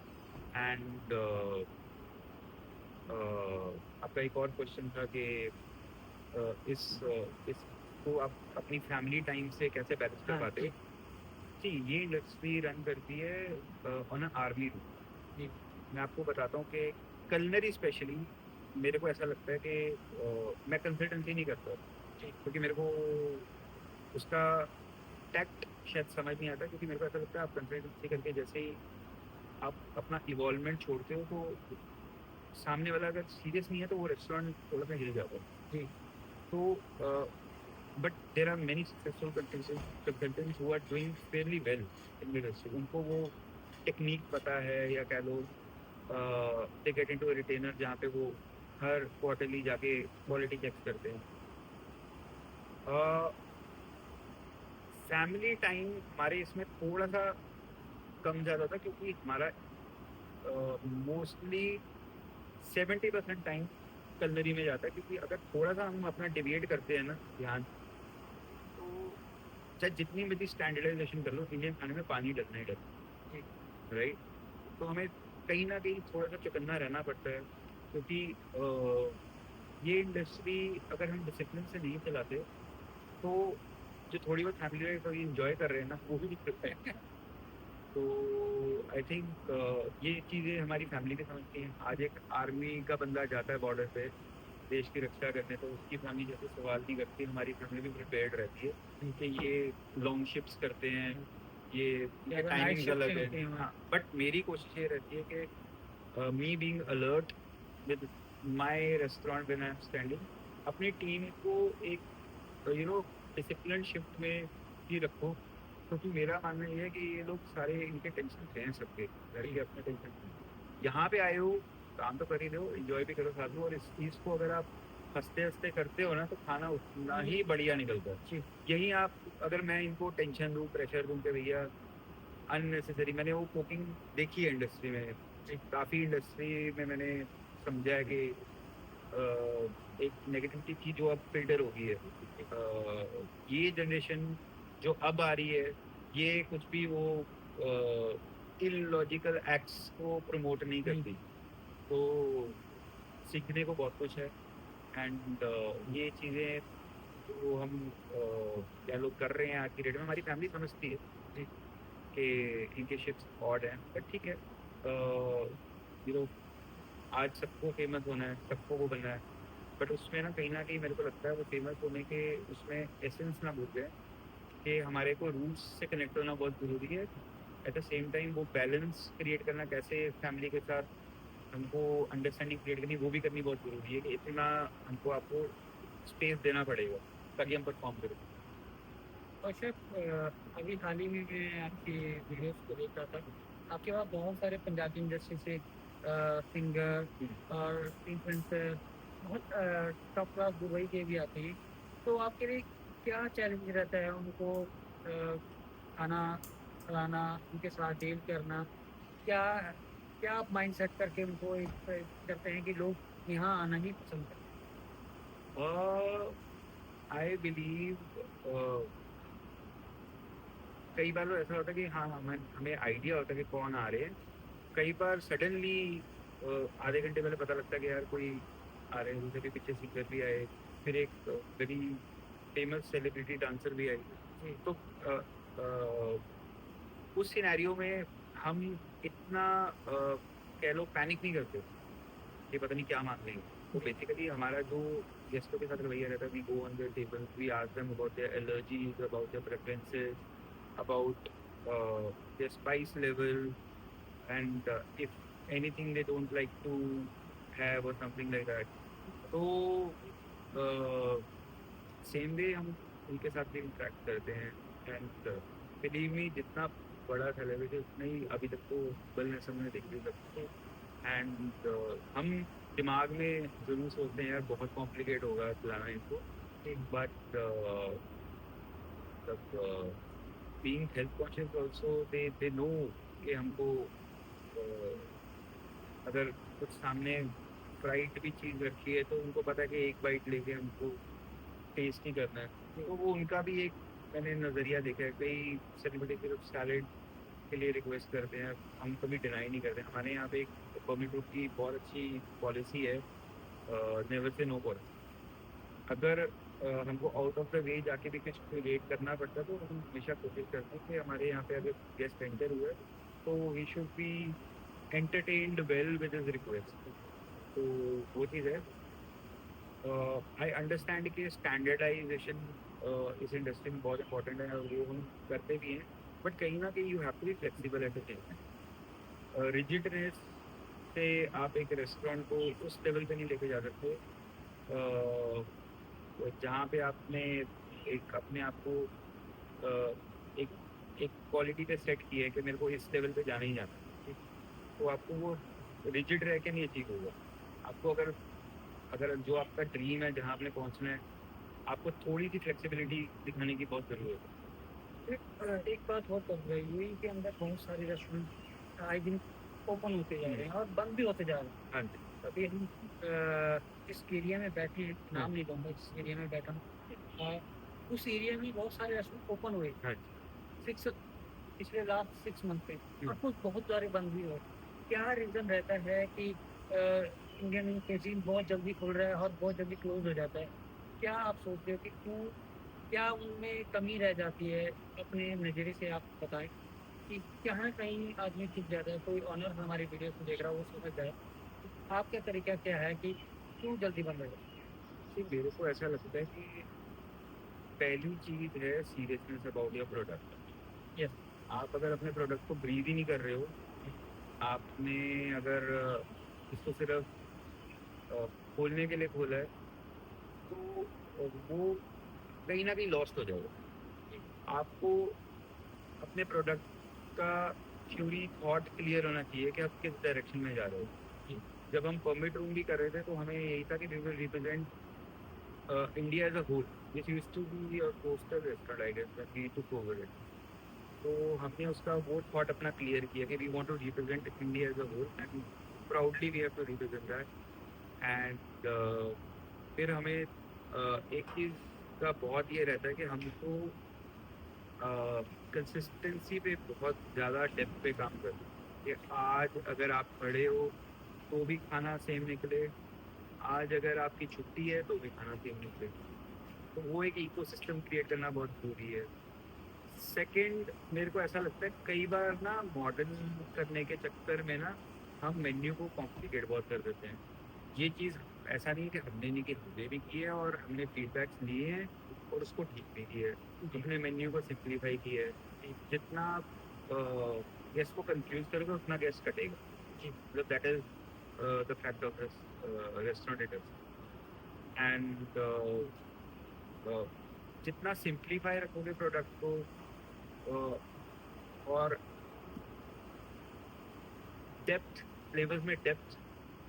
and आपका एक और क्वेश्चन था कि इसको आप अपनी फैमिली टाइम से कैसे बैलेंस कर हाँ, पाते हो जी, जी ये इंडस्ट्री रन करती है ऑन आर्मी रूट जी, मैं आपको बताता हूँ कि कलनरी स्पेशली मेरे को ऐसा लगता है कि मैं कंसल्टेंसी नहीं करता जी, क्योंकि मेरे को उसका टैक्ट शायद समझ नहीं आता क्योंकि मेरे को ऐसा लगता है आप कंसल्टेंसी करके जैसे ही आप अपना इवॉल्वमेंट छोड़ते हो तो सामने वाला अगर सीरियस नहीं है तो वो रेस्टोरेंट थोड़ा सा हिल जाता है जी, तो but there are many successful consultants who are doing fairly well in industry उनको वो टेक्निक पता है या कह लो दे गेट इनटू रिटेनर जहाँ पे वो हर क्वार्टरली जाके क्वालिटी चेक करते हैं फैमिली टाइम हमारे इसमें थोड़ा सा कम ज़्यादा था क्योंकि हमारा मोस्टली 70% टाइम कलनरी में जाता है क्योंकि अगर थोड़ा सा हम अपना डिविएट करते हैं ना ध्यान तो चाहे जितनी मर्जी स्टैंडर्डाइजेशन कर लो इंडियन खाने में पानी डलना ही डलना जी, राइट तो हमें कहीं ना कहीं थोड़ा सा चौकन्ना रहना पड़ता है क्योंकि ये इंडस्ट्री अगर हम डिसिप्लिन से नहीं चलाते तो जो थोड़ी बहुत फैमिली लाइफ अभी इंजॉय कर रहे हैं ना वो भी दिक्कत है तो आई थिंक ये चीज़ें हमारी फैमिली भी समझती हैं आज एक आर्मी का बंदा जाता है बॉर्डर पे देश की रक्षा करने तो उसकी फैमिली जैसे सवाल नहीं करती हमारी फैमिली भी प्रिपेयर्ड रहती है जी, कि ये लॉन्ग शिफ्ट्स करते हैं हुँ, ये या इनके अगर नाइट टाइमिंग्स शिफ्ट अलग है होती है वहाँ हाँ बट मेरी कोशिश ये रहती है कि me being alert with my restaurant when I am standing, अपनी टीम को एक डिसिप्लिन शिफ्ट में ही रखो, क्योंकि मेरा मानना ये है कि ये लोग सारे इनके टेंशन हैं सबके, घर के अपने टेंशन हैं। यहाँ पे आए हो, काम तो कर ही दो, एंजॉय भी करो साथ में, और इस चीज़ को अगर आप हंसते हंसते करते हो ना तो खाना उतना ही बढ़िया निकलता है। जी यही आप, अगर मैं इनको टेंशन दूँ, प्रेशर दूँ कि भैया अननेसेसरी, मैंने वो कुकिंग देखी है इंडस्ट्री में, काफ़ी इंडस्ट्री में मैंने समझा है कि एक नेगेटिविटी की जो अब फिल्टर हो गई है, ये जनरेशन जो अब आ रही है, ये कुछ भी वो इलॉजिकल एक्ट्स को प्रमोट नहीं करती, तो सीखने को बहुत कुछ है। एंड ये चीज़ें जो हम क्या लोग कर रहे हैं आज की डेट में, हमारी फैमिली समझती है कि इनके शिप्स ऑड हैं, बट ठीक है, आज सबको फेमस होना है, सबको वो बनना है, बट उसमें ना कहीं मेरे को लगता है वो फेमस होने के उसमें एसेंस ना भूल जाए कि हमारे को रूट्स से कनेक्ट होना बहुत ज़रूरी है। एट द सेम टाइम वो बैलेंस क्रिएट करना, कैसे फैमिली के साथ हमको अंडरस्टैंडिंग क्रिएट करनी, वो भी करनी बहुत ज़रूरी है कि इतना हमको आपको स्पेस देना पड़ेगा ताकि हम परफॉर्म करें। और शेफ, अभी हाल ही में मैं आपकी वीडियोस को देख रहा था, आपके पास बहुत सारे पंजाबी इंडस्ट्री से सिंगर और इन्फ्लुएंसर, बहुत टॉप क्लास दुबई के भी आते हैं। तो आपके लिए क्या चैलेंज रहता है उनको खाना खिलाना, उनके साथ डील करना? क्या क्या आप माइंड सेट करके उनको करते हैं कि लोग यहाँ आना ही पसंद आई बिलीव कई बार तो ऐसा होता है कि हाँ हमें आइडिया होता है कि कौन आ रहे हैं, कई बार सडनली आधे घंटे पहले पता लगता है कि यार कोई आ रहे हैं, जैसे कि पीछे सिंगर भी आए, फिर एक वेरी फेमस सेलिब्रिटी डांसर भी आई, तो उस सिनेरियो में हम इतना कह लो पैनिक नहीं करते कि पता नहीं क्या मांग लेंगे। तो बेसिकली हमारा जो गेस्टों के साथ रवैया रहता है, we go on their table, we ask them about their allergies, about their preferences, about their spice level, and if anything they don't like to have or something like that. तो same way हम उनके साथ भी interact करते हैं। And believe me, जितना बड़ा celebrity उतना ही अभी तक तो वेलनेस हमने देखी सकते। एंड हम दिमाग में जरूर सोचते हैं यार बहुत कॉम्प्लिकेट होगा चलाना इनको, but being health conscious also, they know कि हमको अगर कुछ सामने फ्राइड भी चीज़ रखी है तो उनको पता है कि एक बाइट लेके हमको टेस्ट नहीं करना है, तो वो उनका भी एक मैंने नज़रिया देखा है। कई सेलिब्रिटी सिर्फ सैलेड के लिए रिक्वेस्ट करते हैं, हम कभी डिनाई नहीं करते। हमारे यहाँ पे एक परमिट ग्रुप की बहुत अच्छी पॉलिसी है, नेवर से नो पॉलिसी। अगर हमको आउट ऑफ द वे जाके भी कुछ क्रिएट करना पड़ता है तो हम हमेशा कोशिश करते हैं कि हमारे यहाँ पे अगर गेस्ट एंटर हुए तो he should be entertained well with his request. तो वो चीज़ है। आई अंडरस्टैंड कि स्टैंडर्डाइजेशन इस इंडस्ट्री में बहुत इंपॉर्टेंट है और वो हम करते भी हैं, बट कहीं ना कहीं you have to be flexible at the same time. Rigidness से आप एक रेस्टोरेंट को उस लेवल पे नहीं लेके जा सकते जहाँ पे आपने एक अपने आप को एक एक क्वालिटी पे सेट किया है कि मेरे को इस लेवल पे जाना ही जाना है, ठीक? तो आपको वो रिजिड रह के नहीं अचीव होगा। आपको अगर अगर जो आपका ड्रीम है जहाँ आपने पहुँचना है, आपको थोड़ी सी फ्लेक्सिबिलिटी दिखाने की बहुत ज़रूरत है। एक बात और कर रही यूएई के अंदर बहुत सारे रेस्टोरेंट आई दिन ओपन होते जा रहे हैं और बंद भी होते जा रहे हैं। हाँ जी। अभी हम जिस एरिया में बैठे हैं, नाम नहीं लूँगा, जिस एरिया में बैठा हूँ, उस एरिया में बहुत सारे रेस्टोरेंट ओपन हुए हाँ जी। पिछले लास्ट 6 मंथ में, और कुछ बहुत सारे बंद भी हुए। क्या रीज़न रहता है कि इंडियन क्यूज़ीन बहुत जल्दी खुल रहा है और बहुत जल्दी क्लोज़ हो जाता है? क्या आप सोचते हो कि क्यों, क्या उनमें कमी रह जाती है? अपने नज़रिए से आप बताएँ कि कहाँ कहीं आदमी चूक जाता है, कोई ऑनर हमारी वीडियो को देख रहा है वो समझ जाए, आपका तरीका क्या है कि क्यों जल्दी बंद हो जाता है? जी, मेरे को ऐसा लगता है कि पहली चीज़ है seriousness about your product. Yes. आप अगर अपने प्रोडक्ट को ब्रीद ही नहीं कर रहे हो, आपने अगर इसको सिर्फ खोलने के लिए खोला है, तो वो कहीं ना कहीं लॉस्ट हो जाएगा। आपको अपने प्रोडक्ट का थ्योरी थॉट क्लियर होना चाहिए कि आप किस डायरेक्शन में जा रहे हो। जब हम परमिट रूम भी कर रहे थे तो हमें यही था कि we will represent India as a whole. This used to be a coastal restaurant I guess when we took over it. तो हमने उसका वो थॉट अपना क्लियर किया कि we want to represent India as a whole and proudly we have to represent that. And फिर हमें एक चीज़ का बहुत ये रहता है कि हमको कंसिस्टेंसी पे बहुत ज़्यादा डेप्थ पे काम करना है कि आज अगर आप खड़े हो तो भी खाना सेम निकले, आज अगर आपकी छुट्टी है तो भी खाना सेम निकले। तो वो एक इकोसिस्टम क्रिएट करना बहुत ज़रूरी है। सेकंड, मेरे को ऐसा लगता है कई बार ना मॉडर्न करने के चक्कर में ना हम मेन्यू को कॉम्प्लिकेट बहुत कर देते हैं। ये चीज़ ऐसा नहीं है कि हमने नहीं की, हमने भी की है और हमने फीडबैक्स लिए हैं और उसको ठीक भी किया है। अपने मेन्यू को सिंप्लीफाई किया है। जितना गेस्ट को कंफ्यूज करोगे उतना गेस्ट कटेगा। मतलब that is the fact of this restaurant it is. And जितना सिंप्लीफाई रखोगे प्रोडक्ट को uh, और डेप्थ फ्लेवर्स में डेप्थ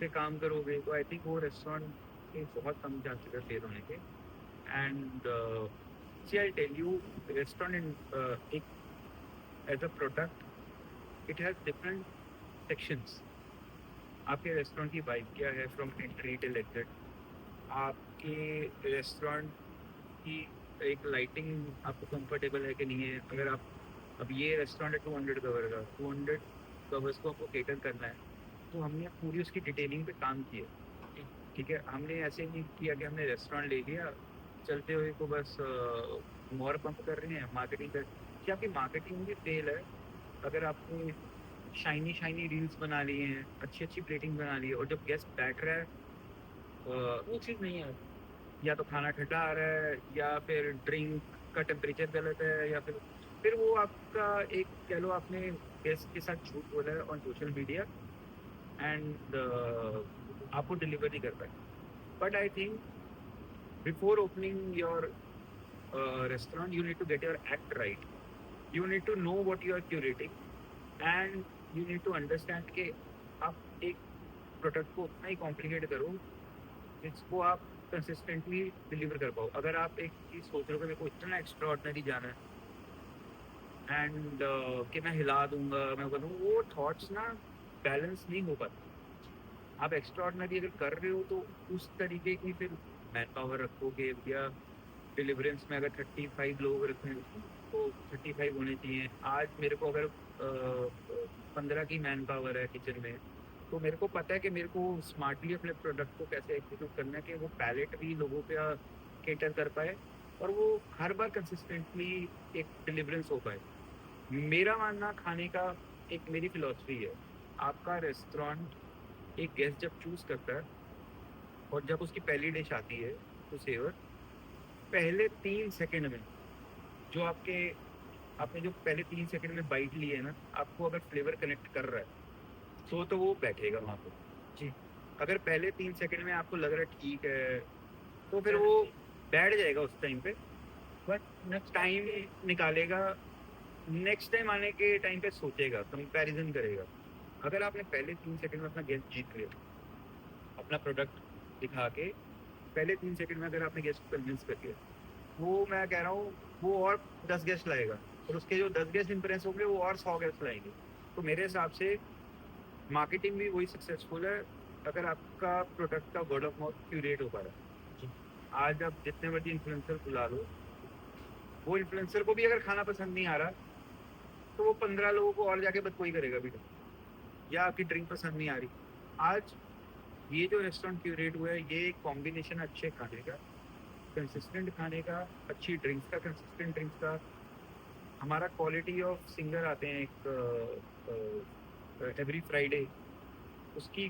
पे काम करोगे तो आई थिंक वो रेस्टोरेंट के बहुत कम चांसेस है फेल होने के। And see I tell you, restaurant एक as a product it has different sections. आपके रेस्टोरेंट की वाइब क्या है फ्रॉम एंट्री टिल एग्जिट, आपके रेस्टोरेंट की एक लाइटिंग आपको कंफर्टेबल है कि नहीं है। अगर आप अब ये रेस्टोरेंट है 200 कवर का, 200 कवर्स को आपको केटर करना है तो हमने पूरी उसकी डिटेलिंग पे काम किया। ठीक है, हमने ऐसे नहीं किया कि हमने रेस्टोरेंट ले लिया चलते हुए को बस मोर पंप कर रहे हैं मार्केटिंग कर। क्या आपकी मार्केटिंग भी फेल है अगर आपने शाइनी शाइनी रील्स बना लिए हैं, अच्छी अच्छी प्लेटिंग बना ली है और जब गेस्ट बैठ रहा है वो चीज़ नहीं है। या तो खाना ठंडा आ रहा है या फिर ड्रिंक का टेम्परेचर गलत है या फिर वो आपका एक कह लो आपने गेस्ट के साथ झूठ बोला है ऑन सोशल मीडिया एंड आपको डिलीवर नहीं कर पाए। But I think before opening your restaurant you need to get your act right. You need to know what you are curating and you need to understand कि आप एक product को उतना ही complicate करो जिसको आप कंसिस्टेंटली डिलीवर कर पाओ। अगर आप एक चीज़ सोच रहे हो कि मेरे को इतना एक्स्ट्रा ऑर्डिनरी जाना है एंड कि मैं हिला दूंगा मैं करूँ, वो थॉट्स ना बैलेंस नहीं हो पाते। आप एक्स्ट्रा ऑर्डिनरी अगर कर रहे हो तो उस तरीके की फिर मैन पावर रखोगे या डिलीवरेंस में अगर 35 लोग रखें तो 35 होने चाहिए। आज मेरे को अगर 15 की मैन पावर है किचन में तो मेरे को पता है कि मेरे को स्मार्टली अपने प्रोडक्ट को कैसे एग्जीक्यूट करना है कि वो पैलेट भी लोगों पे केटर कर पाए और वो हर बार कंसिस्टेंटली एक डिलीवरेंस हो पाए। मेरा मानना खाने का एक मेरी फिलॉसफी है, आपका रेस्टोरेंट एक गेस्ट जब चूज करता है और जब उसकी पहली डिश आती है तो सेवर पहले 3 सेकंड में जो आपने जो पहले 3 सेकंड में बाइट ली है ना, आपको अगर फ्लेवर कनेक्ट कर रहा है तो वो बैठेगा वहाँ पे। जी, अगर पहले 3 सेकंड में आपको लग रहा है ठीक है तो फिर वो बैठ जाएगा उस टाइम पे। बट नेक्स्ट टाइम निकालेगा, नेक्स्ट टाइम आने के टाइम पे सोचेगा, कंपैरिजन करेगा। अगर आपने पहले 3 सेकंड में अपना गेस्ट जीत लिया अपना प्रोडक्ट दिखा के, पहले 3 सेकंड में अगर आपने गेस्ट को कन्विंस कर दिया, वो मैं कह रहा हूँ वो और 10 गेस्ट लाएगा और उसके जो 10 गेस्ट इंप्रेस होंगे वो और 100 गेस्ट लाएंगे। तो मेरे हिसाब से मार्केटिंग भी वही सक्सेसफुल है अगर आपका प्रोडक्ट का वर्ड ऑफ माउथ क्यूरेट हो पा रहा है। आज आप जितने मर्जी इन्फ्लुएंसर बुला लो, वो इन्फ्लुएंसर को भी अगर खाना पसंद नहीं आ रहा तो वो 15 लोगों को और जाके बदकोई करेगा भी नहीं। या आपकी ड्रिंक पसंद नहीं आ रही। आज ये जो रेस्टोरेंट क्यूरेट हुआ है ये एक कॉम्बिनेशन अच्छे खाने का, कंसिस्टेंट खाने का, अच्छी ड्रिंक्स का, कंसिस्टेंट ड्रिंक्स का। हमारा क्वालिटी ऑफ सिंगर आते हैं एक एवरी फ्राइडे, उसकी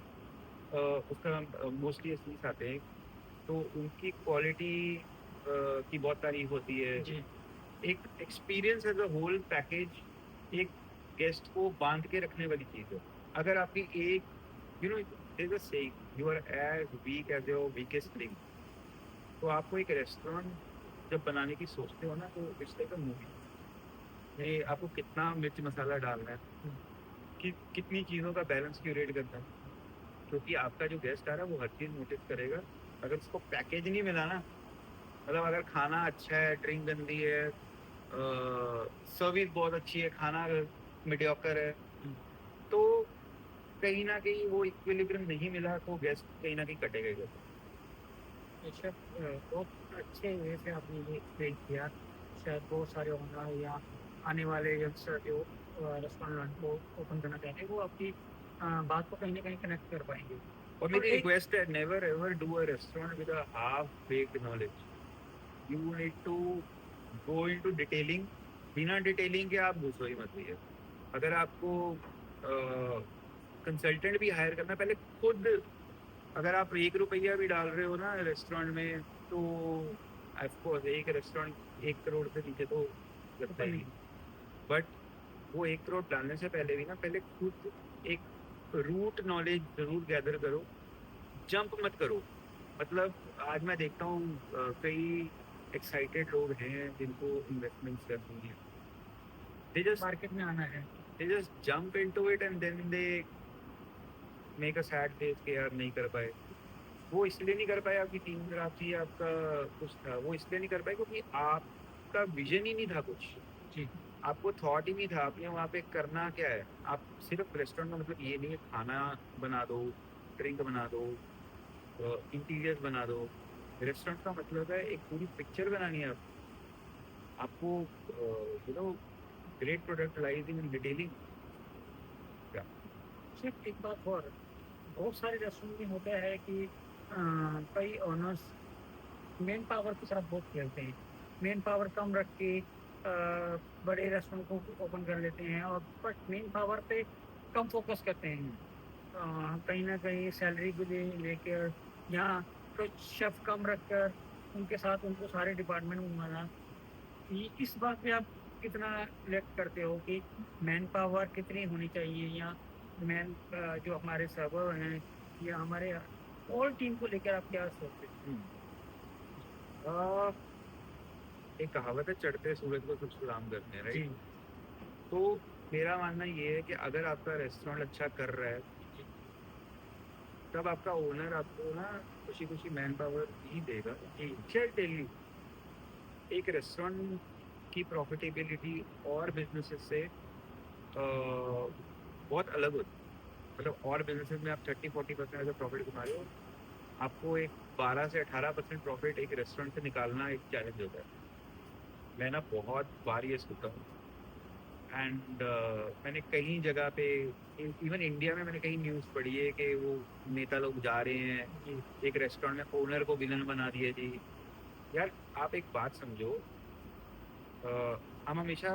उसका मोस्टली एथलीट्स आते हैं तो उनकी क्वालिटी की बहुत तारीफ होती है। जी, एक experience as a whole package एक गेस्ट को बांध के रखने वाली चीज़ है। अगर आपकी एक you know there is a saying, you are as weak as your weakest link. तो आपको एक रेस्टोरेंट जब बनाने की सोचते हो ना, तो इट्स लाइक अ मूवी। ये आपको कितना मिर्च मसाला डालना है, कि कितनी चीज़ों का बैलेंस क्यूरेट करना है, क्योंकि आपका जो गेस्ट आ रहा है वो हर चीज़ नोटिस करेगा। अगर उसको पैकेज नहीं मिला ना, मतलब अगर खाना अच्छा है, ड्रिंक गंदी है, सर्विस बहुत अच्छी है, खाना मीडियोकर है, तो कहीं ना कहीं वो इक्विलिब्रियम नहीं मिला, तो गेस्ट कहीं ना कहीं कटेगा ही कटेगा। बेशक बहुत अच्छे वे से आपने ये एक्सप्लेन किया। शायद बहुत सारे ओनर या आने वाले यंगस्टर जो रेस्टोरेंट को ओपन करना चाहते हैं वो आपकी बात को कहीं ना कहीं कनेक्ट कर पाएंगे। और और मेरी एक रिक्वेस्ट है, never ever do a restaurant with a half baked knowledge. You need to go into detailing. बिना डिटेलिंग के आप घुसो ही मत भैया। अगर आपको कंसल्टेंट भी हायर करना, पहले खुद, अगर आप 1 रुपया भी डाल रहे हो ना रेस्टोरेंट में, तो ऑफकोर्स एक रेस्टोरेंट 1 करोड़ से नीचे तो लगता ही नहीं। बट वो 1 करोड़ डालने से पहले भी ना, पहले खुद एक रूट नॉलेज जरूर गैदर करो। जंप मत करो। मतलब आज मैं देखता हूँ कई एक्साइटेड लोग हैं जिनको इन्वेस्टमेंट्स करनी है। दे जस्ट मार्केट में आना है। They just jump into it and then they make a sad face कि यार नहीं कर पाए। वो इसलिए नहीं कर पाए आपकी टीम खराब थी, आपका कुछ था, वो इसलिए नहीं कर पाए क्योंकि आपका विजन ही नहीं था कुछ। जी। आपको थॉट ही नहीं था आपने वहाँ पे करना क्या है। आप सिर्फ रेस्टोरेंट का मतलब ये नहीं है खाना बना दो, ड्रिंक बना दो, इंटीरियर बना दो। रेस्टोरेंट का मतलब है एक पूरी पिक्चर बनानी है आपको। You know, great product lies in detailing. सिर्फ एक बात और, बहुत सारे रेस्टोरेंट में होता है कि कई ओनर्स मेन पावर के साथ बहुत खेलते हैं। मेन पावर कम रख के बड़े रेस्टोरेंट को ओपन कर लेते हैं और बट मेन पावर पे कम फोकस करते हैं। कहीं ना कहीं सैलरी को लेकर या कुछ शेफ कम रखकर उनके साथ उनको सारे डिपार्टमेंट में घुमाना। इस बात पे आप कितना रिलेक्ट करते हो कि मैन पावर कितनी होनी चाहिए, या मैन जो हमारे सर्वर हैं या हमारे ऑल टीम को लेकर आप क्या सोचते हैं? अ, एक कहावत है, चढ़ते सूरज को सब सलाम करते हैं, जी। राइट। तो मेरा मानना ये है कि अगर आपका रेस्टोरेंट अच्छा कर रहा है, तब आपका ओनर आपको ना खुशी खुशी मैन पावर ही देगा। टेल यू, एक रेस्टोरेंट की प्रॉफिटेबिलिटी और बिजनेसेस से बहुत अलग होती है। मतलब और बिजनेसेस में आप 30-40% अगर प्रॉफिट कमा रहे हो, आपको एक 12 से 18% प्रॉफिट एक रेस्टोरेंट से निकालना एक चैलेंज होता है। मैं ना बहुत बार ये सुनता हूँ, एंड मैंने कई जगह पे, इवन इंडिया में मैंने कई न्यूज़ पढ़ी है कि वो नेता लोग जा रहे हैं जी। एक रेस्टोरेंट में, ओनर को विलन बना दिया जी। यार आप एक बात समझो, हम हमेशा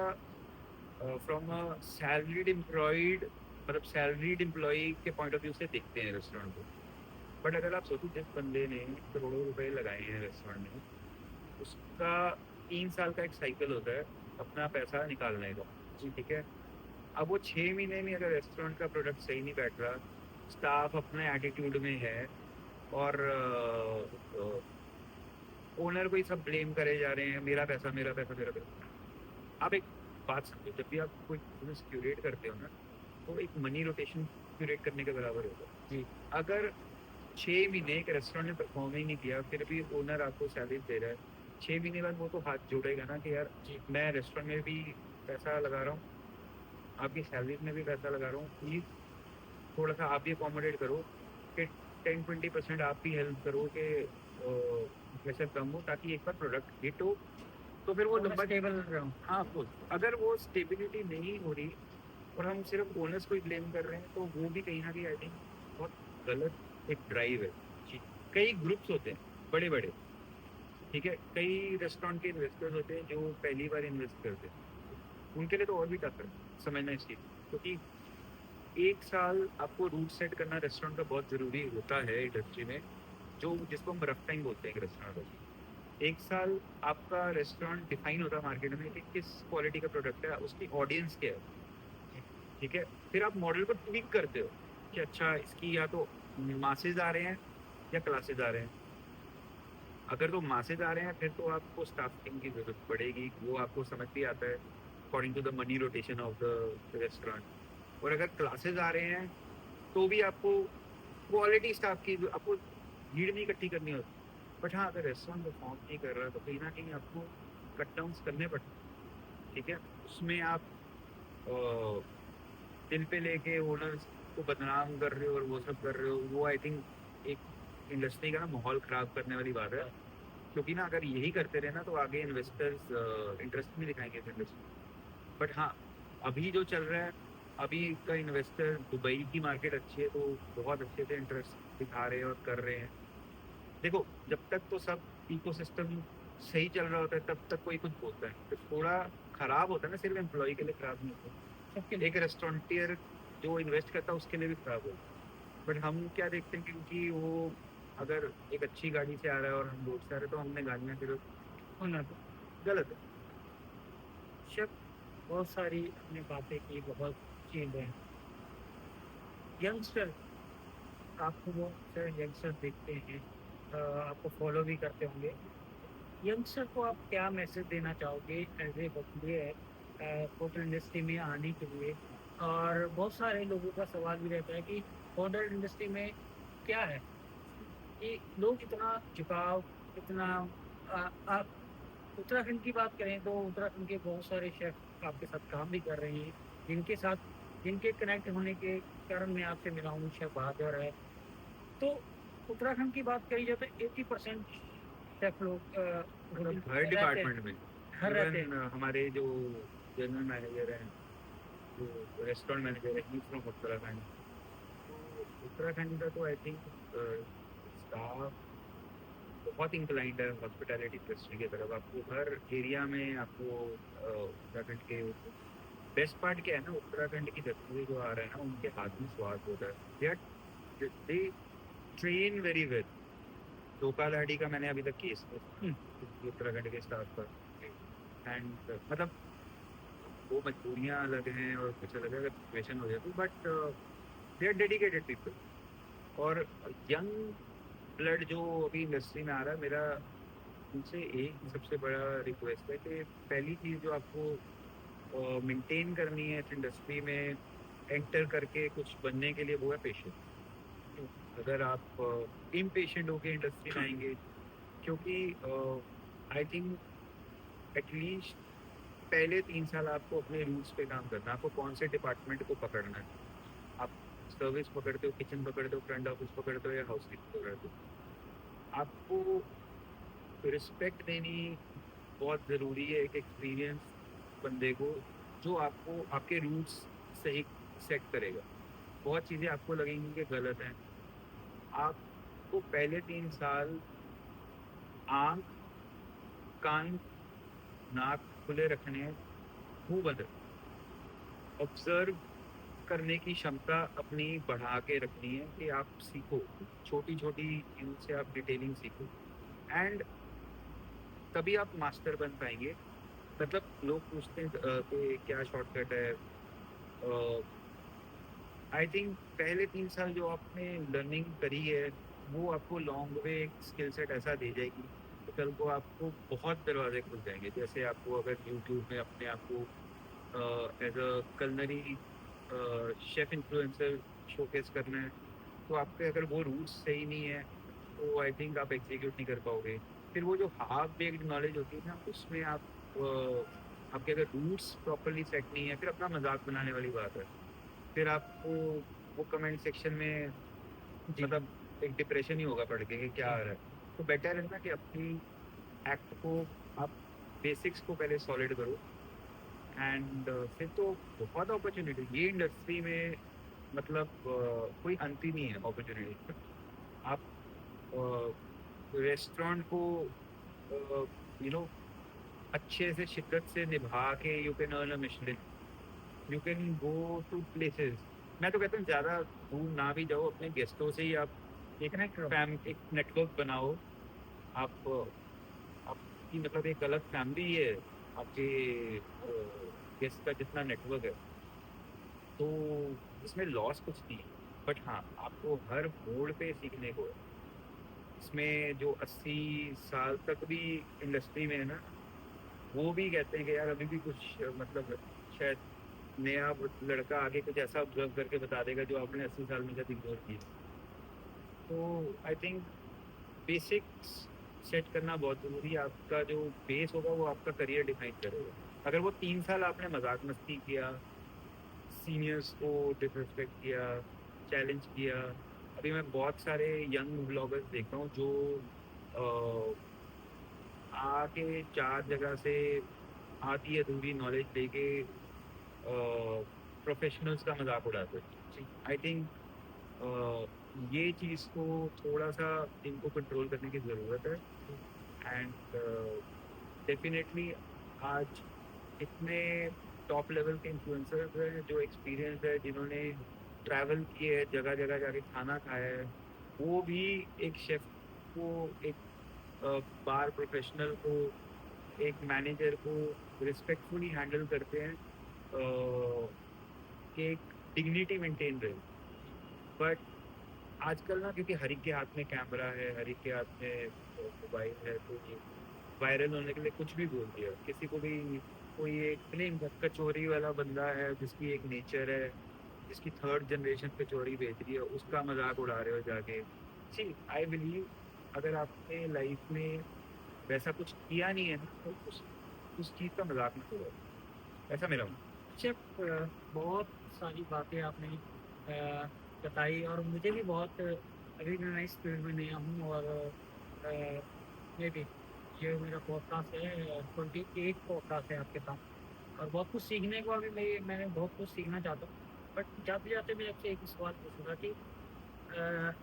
फ्रॉम अ सैलरीड एम्प्लॉयड, मतलब सैलरीड एम्प्लॉय के पॉइंट ऑफ व्यू से देखते हैं रेस्टोरेंट को। बट अगर आप सोचो, जिस बंदे ने करोड़ों रुपए लगाए हैं रेस्टोरेंट में, उसका 3 साल का एक साइकिल होता है अपना पैसा निकालने का। जी ठीक है। अब वो 6 महीने में अगर रेस्टोरेंट का प्रोडक्ट सही नहीं बैठ रहा, स्टाफ अपने एटीट्यूड में है, और ओनर को ही सब ब्लेम करे जा रहे हैं, मेरा पैसा मेरा पैसा मेरा पैसा। आप एक बात समझो, जब भी आप कोई बिजनेस क्यूरेट करते हो ना, तो एक मनी रोटेशन क्यूरेट करने के बराबर होगा। जी। अगर 6 महीने एक रेस्टोरेंट ने परफॉर्म ही नहीं किया, फिर भी ओनर आपको सैलरी दे रहा है, 6 महीने बाद वो तो हाथ जोड़ेगा ना कि यार जी। मैं रेस्टोरेंट में भी पैसा लगा रहा हूँ, आपकी सैलरीज में भी पैसा लगा रहा हूँ, प्लीज़ थोड़ा सा आप भी अकोमोडेट करो कि 10-20% आप भी हेल्प करो कि प्रेशर कम हो, ताकि एक बार प्रोडक्ट हिट हो तो फिर वो और मैं लंबा। स्टेबल रहूँ। हाँ ऑफकोर्स, अगर वो स्टेबिलिटी नहीं हो रही और हम सिर्फ ओनर्स को ही ब्लेम कर रहे हैं, तो वो भी कहीं ना कहीं आई थिंक बहुत गलत एक ड्राइव है। जी। कई ग्रुप्स होते हैं बड़े बड़े, ठीक है, कई रेस्टोरेंट के इन्वेस्टर्स होते हैं जो पहली बार इन्वेस्ट करते हैं, उनके लिए तो और भी टफ है समझना इस चीज़, क्योंकि 1 साल आपको रूट सेट करना रेस्टोरेंट का बहुत ज़रूरी होता है इंडस्ट्री में, जो जिसको हम रफ टाइम बोलते हैं रेस्टोरेंट का। 1 साल आपका रेस्टोरेंट डिफाइन होता है मार्केट में कि किस क्वालिटी का प्रोडक्ट है, उसकी ऑडियंस क्या है, ठीक है। फिर आप मॉडल को ट्विक करते हो कि अच्छा इसकी या तो मासेज आ रहे हैं या क्लासेज आ रहे हैं। अगर तो मासेज आ रहे हैं फिर तो आपको स्टाफिंग की जरूरत पड़ेगी, वो आपको समझ भी आता है according to the money rotation of the restaurant. और अगर क्लासेज आ रहे हैं तो भी आपको क्वालिटी स्टाफ की आपको भीड़ नहीं इकट्ठी करनी होती। बट हाँ, अगर रेस्टोरेंट परफॉर्म नहीं कर रहा तो कहीं ना कहीं आपको कट डाउन करने पड़ते हैं, ठीक है। उसमें आप अ, दिल पे लेके ओनर्स को बदनाम कर रहे हो और वो सब कर रहे हो, वो आई थिंक एक इंडस्ट्री का ना माहौल खराब करने वाली बात है। क्योंकि ना अगर यही करते रहे ना तो आगे इन्वेस्टर्स इंटरेस्ट नहीं दिखाएंगे इस इंडस्ट्री। बट हाँ, अभी जो चल रहा है, अभी का इन्वेस्टर, दुबई की मार्केट अच्छी है तो बहुत अच्छे से इंटरेस्ट दिखा रहे हैं और कर रहे हैं। देखो, जब तक तो सब इकोसिस्टम सही चल रहा होता है तब तक कोई कुछ बोलता है, तो थोड़ा खराब होता है ना, सिर्फ एम्प्लॉय के लिए खराब नहीं होता, सबके लिए। एक रेस्टोरेंटियर जो इन्वेस्ट करता है उसके लिए भी खराब होता है। बट हम क्या देखते हैं, क्योंकि वो अगर एक अच्छी गाड़ी से आ रहा है और हम रोड से आ रहे हैं तो हमने गाड़ियाँ फिर होना तो गलत है। शिव, बहुत सारी हमने बातें की, बहुत चीज़ें। यंगस्टर, आपको बहुत सारे यंगस्टर देखते हैं, आपको फॉलो भी करते होंगे। यंगस्टर को आप क्या मैसेज देना चाहोगे as a hotelier, hotel industry में आने के लिए? और बहुत सारे लोगों का सवाल भी रहता है कि होटल इंडस्ट्री में क्या है कि लोग इतना झुकाव, इतना आप उत्तराखंड की बात करें तो उत्तराखंड के बहुत सारे शेफ आपके साथ काम भी कर रहे हैं, जिनके साथ जिनके कनेक्ट होने के कारण मैं आपसे मिला हूँ। शेफ बहादुर है। तो उत्तराखंड की बात करी जाए तो 80% शेफ लोग मतलब हर रहते हैं, डिपार्टमेंट में, हर रहते हैं। इवन हमारे जो जनरल मैनेजर हैं, जो रेस्टोरेंट मैनेजर है, ही फ्रॉम उत्तराखंड। तो उत्तराखंड का तो आई थिंक स्टाफ बहुत इंक्लाइंड है हॉस्पिटैलिटी इंडस्ट्री की तरफ। आपको हर एरिया में आपको उत्तराखंड के बेस्ट पार्ट क्या है ना, उत्तराखंड की धरती जो आ रहा है ना, उनके हाथ में स्वाद होता है। They train very well. धोखाधड़ी का मैंने अभी तक केस उत्तराखंड के स्टाफ पर। एंड मतलब वो मजबूरियाँ अलग हैं और कुछ अलग है अगर सिचुएशन हो जाती, but they are dedicated people. और यंग ब्लड जो अभी इंडस्ट्री में आ रहा है, मेरा उनसे एक सबसे बड़ा रिक्वेस्ट है कि पहली चीज़ जो आपको मेंटेन करनी है इस इंडस्ट्री में एंटर करके कुछ बनने के लिए, वो है पेशेंस। अगर आप इम्पेशेंट होके इंडस्ट्री में आएंगे, क्योंकि आई थिंक एटलीस्ट पहले 3 साल आपको अपने रूट्स पे काम करना है। आपको कौन से डिपार्टमेंट को पकड़ना है, आप सर्विस पकड़ते हो, किचन पकड़ते हो, फ्रंट ऑफिस पकड़ते हो या हाउस कीपिंग पकड़ते हो। आपको रिस्पेक्ट देनी बहुत ज़रूरी है एक एक्सपीरियंस बंदे को, जो आपको आपके रूट्स सही सेट करेगा। बहुत चीज़ें आपको लगेंगी कि गलत हैं, आपको पहले 3 साल आँख, कान, नाक खुले रखने हैं, मुंह बंद ऑब्जर्व करने की क्षमता अपनी बढ़ा के रखनी है कि आप सीखो, छोटी छोटी चीज़ों से आप डिटेलिंग सीखो। एंड तभी आप मास्टर बन पाएंगे। मतलब लोग पूछते हैं कि क्या शॉर्टकट है। आई थिंक पहले 3 साल जो आपने लर्निंग करी है, वो आपको लॉन्ग वे एक स्किल सेट ऐसा दे जाएगी तो कल को आपको बहुत दरवाजे खुल जाएंगे। जैसे आपको अगर यूट्यूब में अपने आप को as a culinary chef influencer showcase करना है, तो आपके अगर वो रूट्स सही नहीं है तो आई थिंक आप एग्जीक्यूट नहीं कर पाओगे। फिर वो जो हाफ बेक्ड नॉलेज होती है ना, उसमें आप आपके अगर रूट्स प्रॉपरली सेट नहीं है, फिर अपना मजाक बनाने वाली बात है। फिर आपको वो कमेंट सेक्शन में मतलब एक डिप्रेशन ही होगा पढ़ के कि क्या आ रहा है। तो बेटर है ना कि अपनी एक्ट को आप बेसिक्स को पहले सॉलिड करो। एंड फिर तो बहुत अपॉर्चुनिटी ये इंडस्ट्री में, मतलब कोई अंत ही नहीं है अपॉर्चुनिटी। आप रेस्टोरेंट को अच्छे से शिद्दत से निभा के you can earn a Michelin, you can go to places. मैं तो कहता हूँ ज़्यादा दूर ना भी जाओ, अपने गेस्टों से ही आप एक नेटवर्क बनाओ। आप आपकी मतलब एक अलग फैमिली है आपके गेस्ट का जितना नेटवर्क है, तो इसमें लॉस कुछ नहीं है। बट हाँ, आपको हर मोड़ पे सीखने को है। इसमें जो 80 साल तक भी इंडस्ट्री में है ना, वो भी कहते हैं कि यार अभी भी कुछ मतलब शायद नया लड़का आगे कुछ ऐसा ऑब्जर्व करके बता देगा जो आपने 80 साल में शायद इग्नोर किया। तो आई थिंक बेसिक्स सेट करना बहुत ज़रूरी है। आपका जो बेस होगा वो आपका करियर डिफाइन करेगा। अगर वो 3 साल आपने मजाक मस्ती किया, सीनियर्स को डिसरिस्पेक्ट किया, चैलेंज किया। अभी मैं बहुत सारे यंग ब्लॉगर्स देखता हूँ जो आके 4 जगह से आधी अधूरी नॉलेज लेके प्रोफेशनल्स का मजाक उड़ाते हैं। आई थिंक ये चीज़ को थोड़ा सा इनको कंट्रोल करने की ज़रूरत है। एंड डेफिनेटली आज इतने टॉप लेवल के इन्फ्लुएंसर्स हैं जो एक्सपीरियंस है, जिन्होंने ट्रैवल किए है, जगह जगह जाके खाना खाया है, वो भी एक शेफ को, एक बार प्रोफेशनल को, एक मैनेजर को रिस्पेक्टफुली हैंडल करते हैं कि एक डिग्निटी मेंटेन रहे। बट आजकल ना, क्योंकि हर एक के हाथ में कैमरा है, हर एक के हाथ में मोबाइल है, तो ये वायरल होने के लिए कुछ भी बोल दिया किसी को भी। कोई एक फिल्म कचौरी वाला बंदा है जिसकी एक नेचर है, जिसकी 3rd जनरेशन कचौरी बेच रही है, उसका मजाक उड़ा रहे हो जाके। सी आई बिलीव अगर आपने लाइफ में वैसा कुछ किया नहीं है ना, तो उस चीज़ का मजाक मत करो। ऐसा मेरा मानना शिव, बहुत सारी बातें आपने बताई, और मुझे भी बहुत अभी मैं इस फील्ड में नया हूँ, और मे भी ये मेरा पॉडकास्ट है, 28 पॉडकास्ट है आपके साथ, और बहुत कुछ सीखने को अभी मैंने बहुत कुछ सीखना चाहता हूँ। बट जाते जाते मैं आपसे एक ही सवाल पूछूंगा कि अ,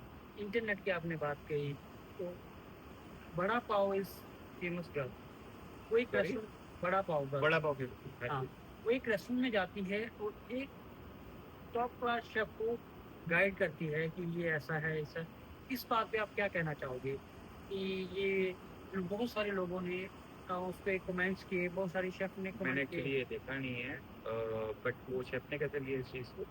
इंटरनेट की आपने बात कही, तो बड़ा पाव इज फेमस गर्ल, वो एक है। रेस्टोरेंट, बड़ा पाव गर्ल, बड़ा पाव के हाँ, वो एक रेस्टोरेंट में जाती है और एक टॉप क्लास शेफ को गाइड करती है कि ये ऐसा है, ऐसा है। इस बात पे आप क्या कहना चाहोगे कि ये बहुत सारे लोगों ने उस पे कमेंट्स किए, बहुत सारे शेफ ने मैंने कमेंट किए। एक्चुअली ये देखा नहीं है, बट वो शेफ ने कैसे लिया इस चीज़ को?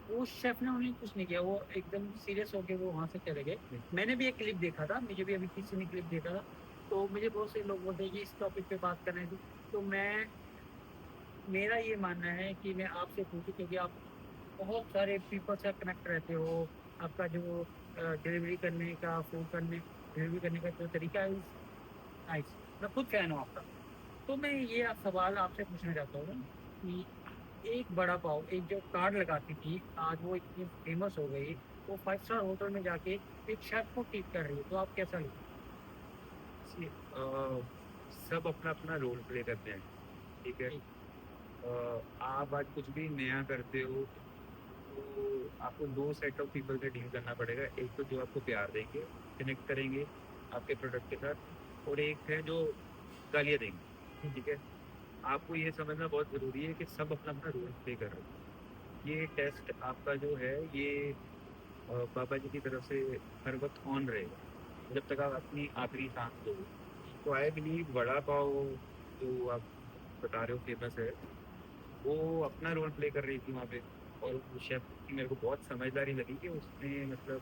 वो शेफ ने उन्हें कुछ नहीं किया, वो एकदम सीरियस होके वो वहाँ से चले गए। मैंने भी एक क्लिप देखा था, मुझे भी अभी किसी ने क्लिप देखा था, तो मुझे बहुत से लोग बोलते हैं कि इस टॉपिक पे बात करने थी। तो मेरा ये मानना है कि मैं आपसे पूछूं, क्योंकि आप बहुत सारे पीपल से कनेक्ट रहते हो, आपका जो डिलीवरी करने का, फूड करने डिलीवरी करने का जो तरीका है, नाइस, मैं खुद फैन हूँ आपका। तो मैं ये सवाल आपसे पूछना चाहता हूँ कि एक बड़ा पाव, एक जो कार्ड लगाती थी, आज वो इतनी फेमस हो गई, वो 5 स्टार होटल में जाके एक शेफ को टीच कर रही है, तो आप कैसा लगता See, सब अपना अपना रोल प्ले करते हैं, ठीक है। है? आप आज कुछ भी नया करते हो तो आपको 2 सेट ऑफ पीपल से डील करना पड़ेगा। एक तो जो आपको प्यार देंगे, कनेक्ट करेंगे आपके प्रोडक्ट के साथ, और एक है जो गालियाँ देंगे, ठीक है। आपको ये समझना बहुत ज़रूरी है कि सब अपना अपना रोल प्ले कर रहे हैं। ये टेस्ट आपका जो है, ये बाबा जी की तरफ से हर वक्त ऑन रहेगा जब तक आप अपनी आखिरी सांस दोगे। तो आई बिलीव वड़ा पाव जो आप बता रहे हो फेमस है, वो अपना रोल प्ले कर रही थी वहाँ पे। और वो शेफ की मेरे को बहुत समझदारी लगी कि उसने मतलब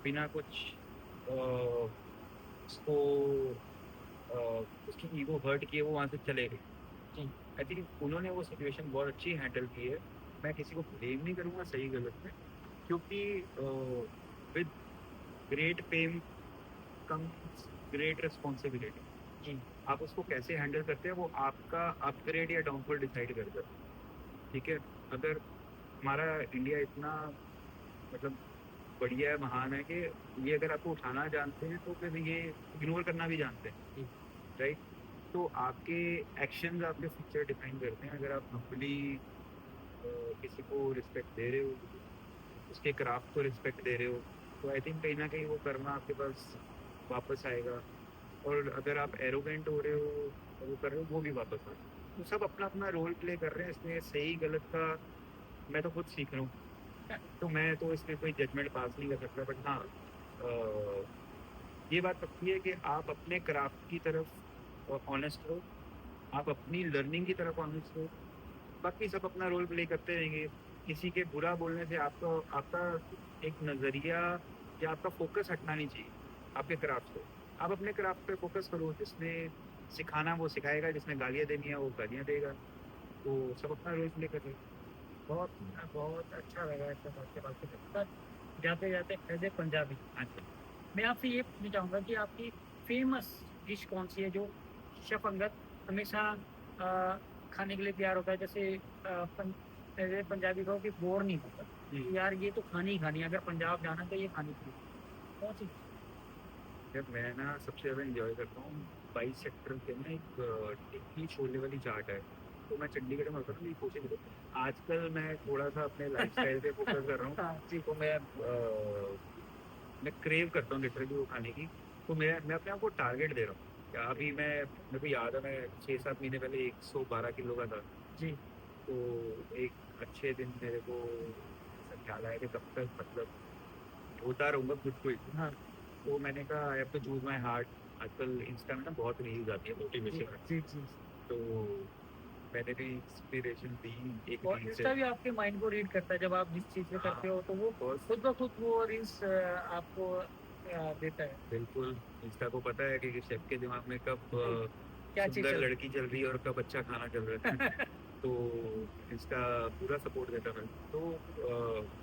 बिना कुछ अ, उसको उसकी ईगो हर्ट किए वो वहाँ से चले गए। जी। आई थिंक उन्होंने वो सिचुएशन बहुत अच्छी हैंडल की है। मैं किसी को ब्लेम नहीं करूँगा सही गलत में, क्योंकि with great fame comes great responsibility. जी। आप उसको कैसे हैंडल करते हैं वो आपका अपग्रेड या डाउनफॉल डिसाइड करता है, ठीक है। अगर हमारा इंडिया इतना मतलब बढ़िया है, महान है कि ये अगर आपको उठाना जानते हैं तो फिर ये इग्नोर करना भी जानते हैं, जी। राइट। तो आपके एक्शंस आपके फ्यूचर डिफाइन करते हैं। अगर आप हम्बली किसी को रिस्पेक्ट दे रहे हो, उसके क्राफ्ट को रिस्पेक्ट दे रहे हो, तो आई थिंक कहीं ना कहीं वो कर्मा आपके पास वापस आएगा। और अगर आप एरोगेंट हो रहे हो और वो कर रहे हो, वो भी वापस आएगा। तो सब अपना अपना रोल प्ले कर रहे हैं, इसमें सही गलत का मैं तो खुद सीख रहा हूँ, तो मैं तो इसमें कोई जजमेंट पास नहीं कर सकता। बट हाँ, अ, ये बात पक्की है कि आप अपने क्राफ्ट की तरफ ऑनेस्ट हो, आप अपनी लर्निंग की तरफ ऑनेस्ट हो। बाकी सब अपना रोल प्ले करते रहेंगे। किसी के बुरा बोलने से आपको आपका एक नज़रिया या आपका फोकस हटना नहीं चाहिए आपके क्राफ्ट से। आप अपने क्राफ्ट पे फोकस करो, जिसने सिखाना वो सिखाएगा, जिसने गालियाँ देनी है वो गालियाँ देगा, तो सब अपना रोल प्ले कर रहे हैं। बहुत बहुत अच्छा लगा आपसे बात करके। सर, जाते जाते एज ए पंजाबी हाँ जी। मैं आपसे ये पूछना चाहूँगा कि आपकी फेमस डिश कौन सी है जो शेफ अंगद हमेशा खाने के लिए तैयार होता है, जैसे एज ए पंजाबी कहो कि बोर नहीं होता कि यार ये तो खानी ही खानी है, अगर पंजाब जाना तो ये खानी चाहिए, कौन सी? जब मैं ना सबसे ज़्यादा इंजॉय करता हूँ 22 सेक्टर के ना एक टिक्की छोले वाली चाट है, तो मैं चंडीगढ़ में होता हूँ, मेरी कोशिश है आजकल मैं थोड़ा सा अपने लाइफस्टाइल पे फोकस कर रहा हूँ। हाँ जी। तो मैं क्रेव करता हूँ लिटरली वो खाने की। तो मैं अपने आप को टारगेट दे रहा हूँ। या अभी मेरे को याद है, मैं 6-7 महीने पहले 112 किलो का था। जी। तो एक अच्छे दिन मेरे को ऐसा ख्याल आया कि कब तक मतलब होता रहूँगा खुद को ही। हाँ तो मैंने कहा I have to choose my heart. आजकल इंस्टा में ना बहुत रील्स आती है जी मोटिवेशन। जी जी। तो मैंने भी इंस्पिरेशन ली एक और रील से। इंस्टा भी आपके माइंड को रीड करता है, जब आप जिस चीज़ पे हाँ, करते हो तो वो बस खुद ब खुद वो रील्स आपको देता है। बिल्कुल। इंस्टा को पता है कि शेफ के दिमाग में कब जी, क्या चीज़ सुंदर चल लड़की चल रही है और कब अच्छा खाना चल रहा है। तो इसका पूरा सपोर्ट देता मैं। तो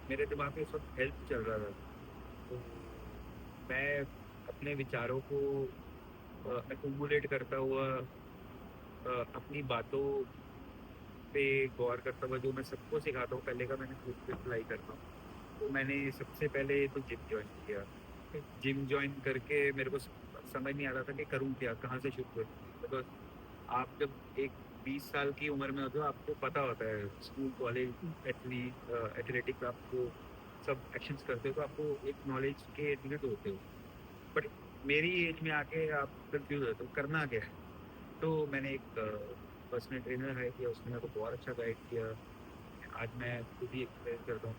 मेरे दिमाग में इस वक्त हेल्थ चल रहा था। तो मैं अपने विचारों को एक्यूमुलेट करता हुआ अपनी बातों पे गौर करता हुआ जो मैं सबको सिखाता हूँ पहले का मैंने खुद पे अप्लाई करता हूँ। तो मैंने सबसे पहले तो जिम ज्वाइन किया। जिम ज्वाइन करके मेरे को समझ नहीं आ रहा था कि करूँ क्या, कहाँ से शुरू करूँ। तो आप जब एक 20 साल की उम्र में होते हो आपको पता होता है स्कूल कॉलेज एथलेटिक्स आपको सब एक्शंस करते हो, तो आपको एक नॉलेज के लिमिट होते हो। बट मेरी एज में आके आप कंफ्यूज होते हो करना क्या है। तो मैंने एक पर्सनल ट्रेनर हायर किया, उसने मेरे को बहुत अच्छा गाइड किया। आज मैं खुद ही एक्सरसाइज करता हूँ।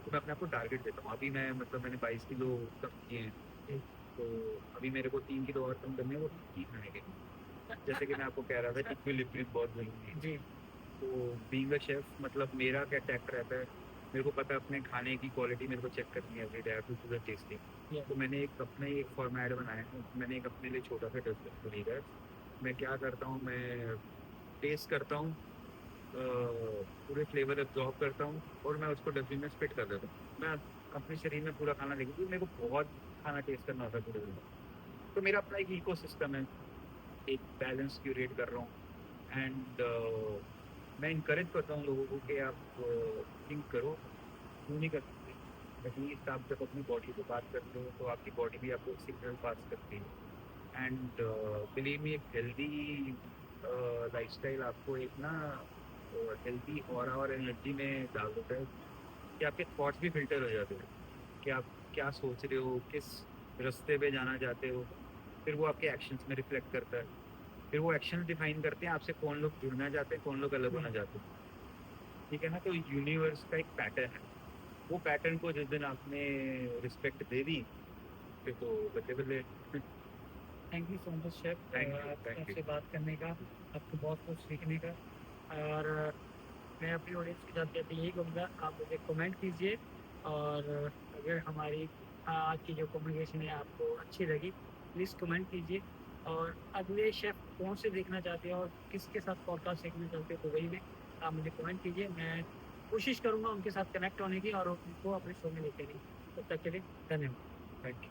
तो मैं अपने आप को टारगेट देता हूँ। अभी मैं मतलब मैंने 22 किलो कम किए हैं। जी तो अभी मेरे को 3 किलो और कम करने हैं, वो ठीक खाने के। जैसे कि मैं आपको कह रहा था इक्विलिब्रियम बहुत ज़रूरी है। जी तो बीइंग अ शेफ मतलब मेरा क्या टैक्ट रहता है, मेरे को पता है अपने खाने की क्वालिटी मेरे को चेक करनी है every day, I have to do the testing. ये तो मैंने एक अपना ही एक फॉर्मेट बनाया है, मैंने एक अपने लिए छोटा सा डस्टबिन खरीदा है। मैं क्या करता हूँ, मैं टेस्ट करता हूँ, पूरे फ्लेवर एब्जॉर्ब करता हूँ और मैं उसको डस्टबिन में स्पिट कर देता हूँ। मैं अपने शरीर में पूरा खाना लेके, क्योंकि मेरे को बहुत खाना टेस्ट करना होता है पूरे दिन में। तो मेरा अपना एक इको सिस्टम है, एक बैलेंस क्यूरेट कर रहा हूँ। एंड मैं इनकरेज करता हूँ लोगों को कि आप थिंक करो, क्यों नहीं कर सकते। एटलीस्ट आप जब अपनी बॉडी से बात करते हो तो आपकी बॉडी भी आपको सिग्नल पास करती है। एंड बिलीव मी, एक हेल्दी लाइफस्टाइल आपको एक ना हेल्दी ऑरा और एनर्जी में डाल देता है कि आपके थॉट्स भी फिल्टर हो जाते हैं कि आप क्या सोच रहे हो, किस रास्ते पे जाना चाहते हो। फिर वो आपके एक्शंस में रिफ्लेक्ट करता है। फिर वो एक्शन डिफाइन करते हैं आपसे कौन लोग जुड़ना चाहते हैं, कौन लोग अलग होना चाहते हैं। ठीक है ना। तो यूनिवर्स का एक पैटर्न है, वो पैटर्न को जिस दिन आपने रिस्पेक्ट दे दी फिर तो बल्ले बल्ले। Thank you so much chef, thank you. आपसे बात करने का, आपको बहुत कुछ सीखने का। और मैं अपनी ऑडियंस के साथ कहते यही कहूँगा, आप मुझे कमेंट कीजिए। और अगर हमारी आज की जो कम्युनिकेशन है आपको अच्छी लगी, प्लीज़ कमेंट कीजिए। और अगले शेफ कौन से देखना चाहते हैं और किसके साथ पॉडकास्ट देखना चाहते हैं दुबई में, आप मुझे कमेंट कीजिए। मैं कोशिश करूँगा उनके साथ कनेक्ट होने की और उनको अपने शो में लेके आने की। तब तक के लिए धन्यवाद। Thank you.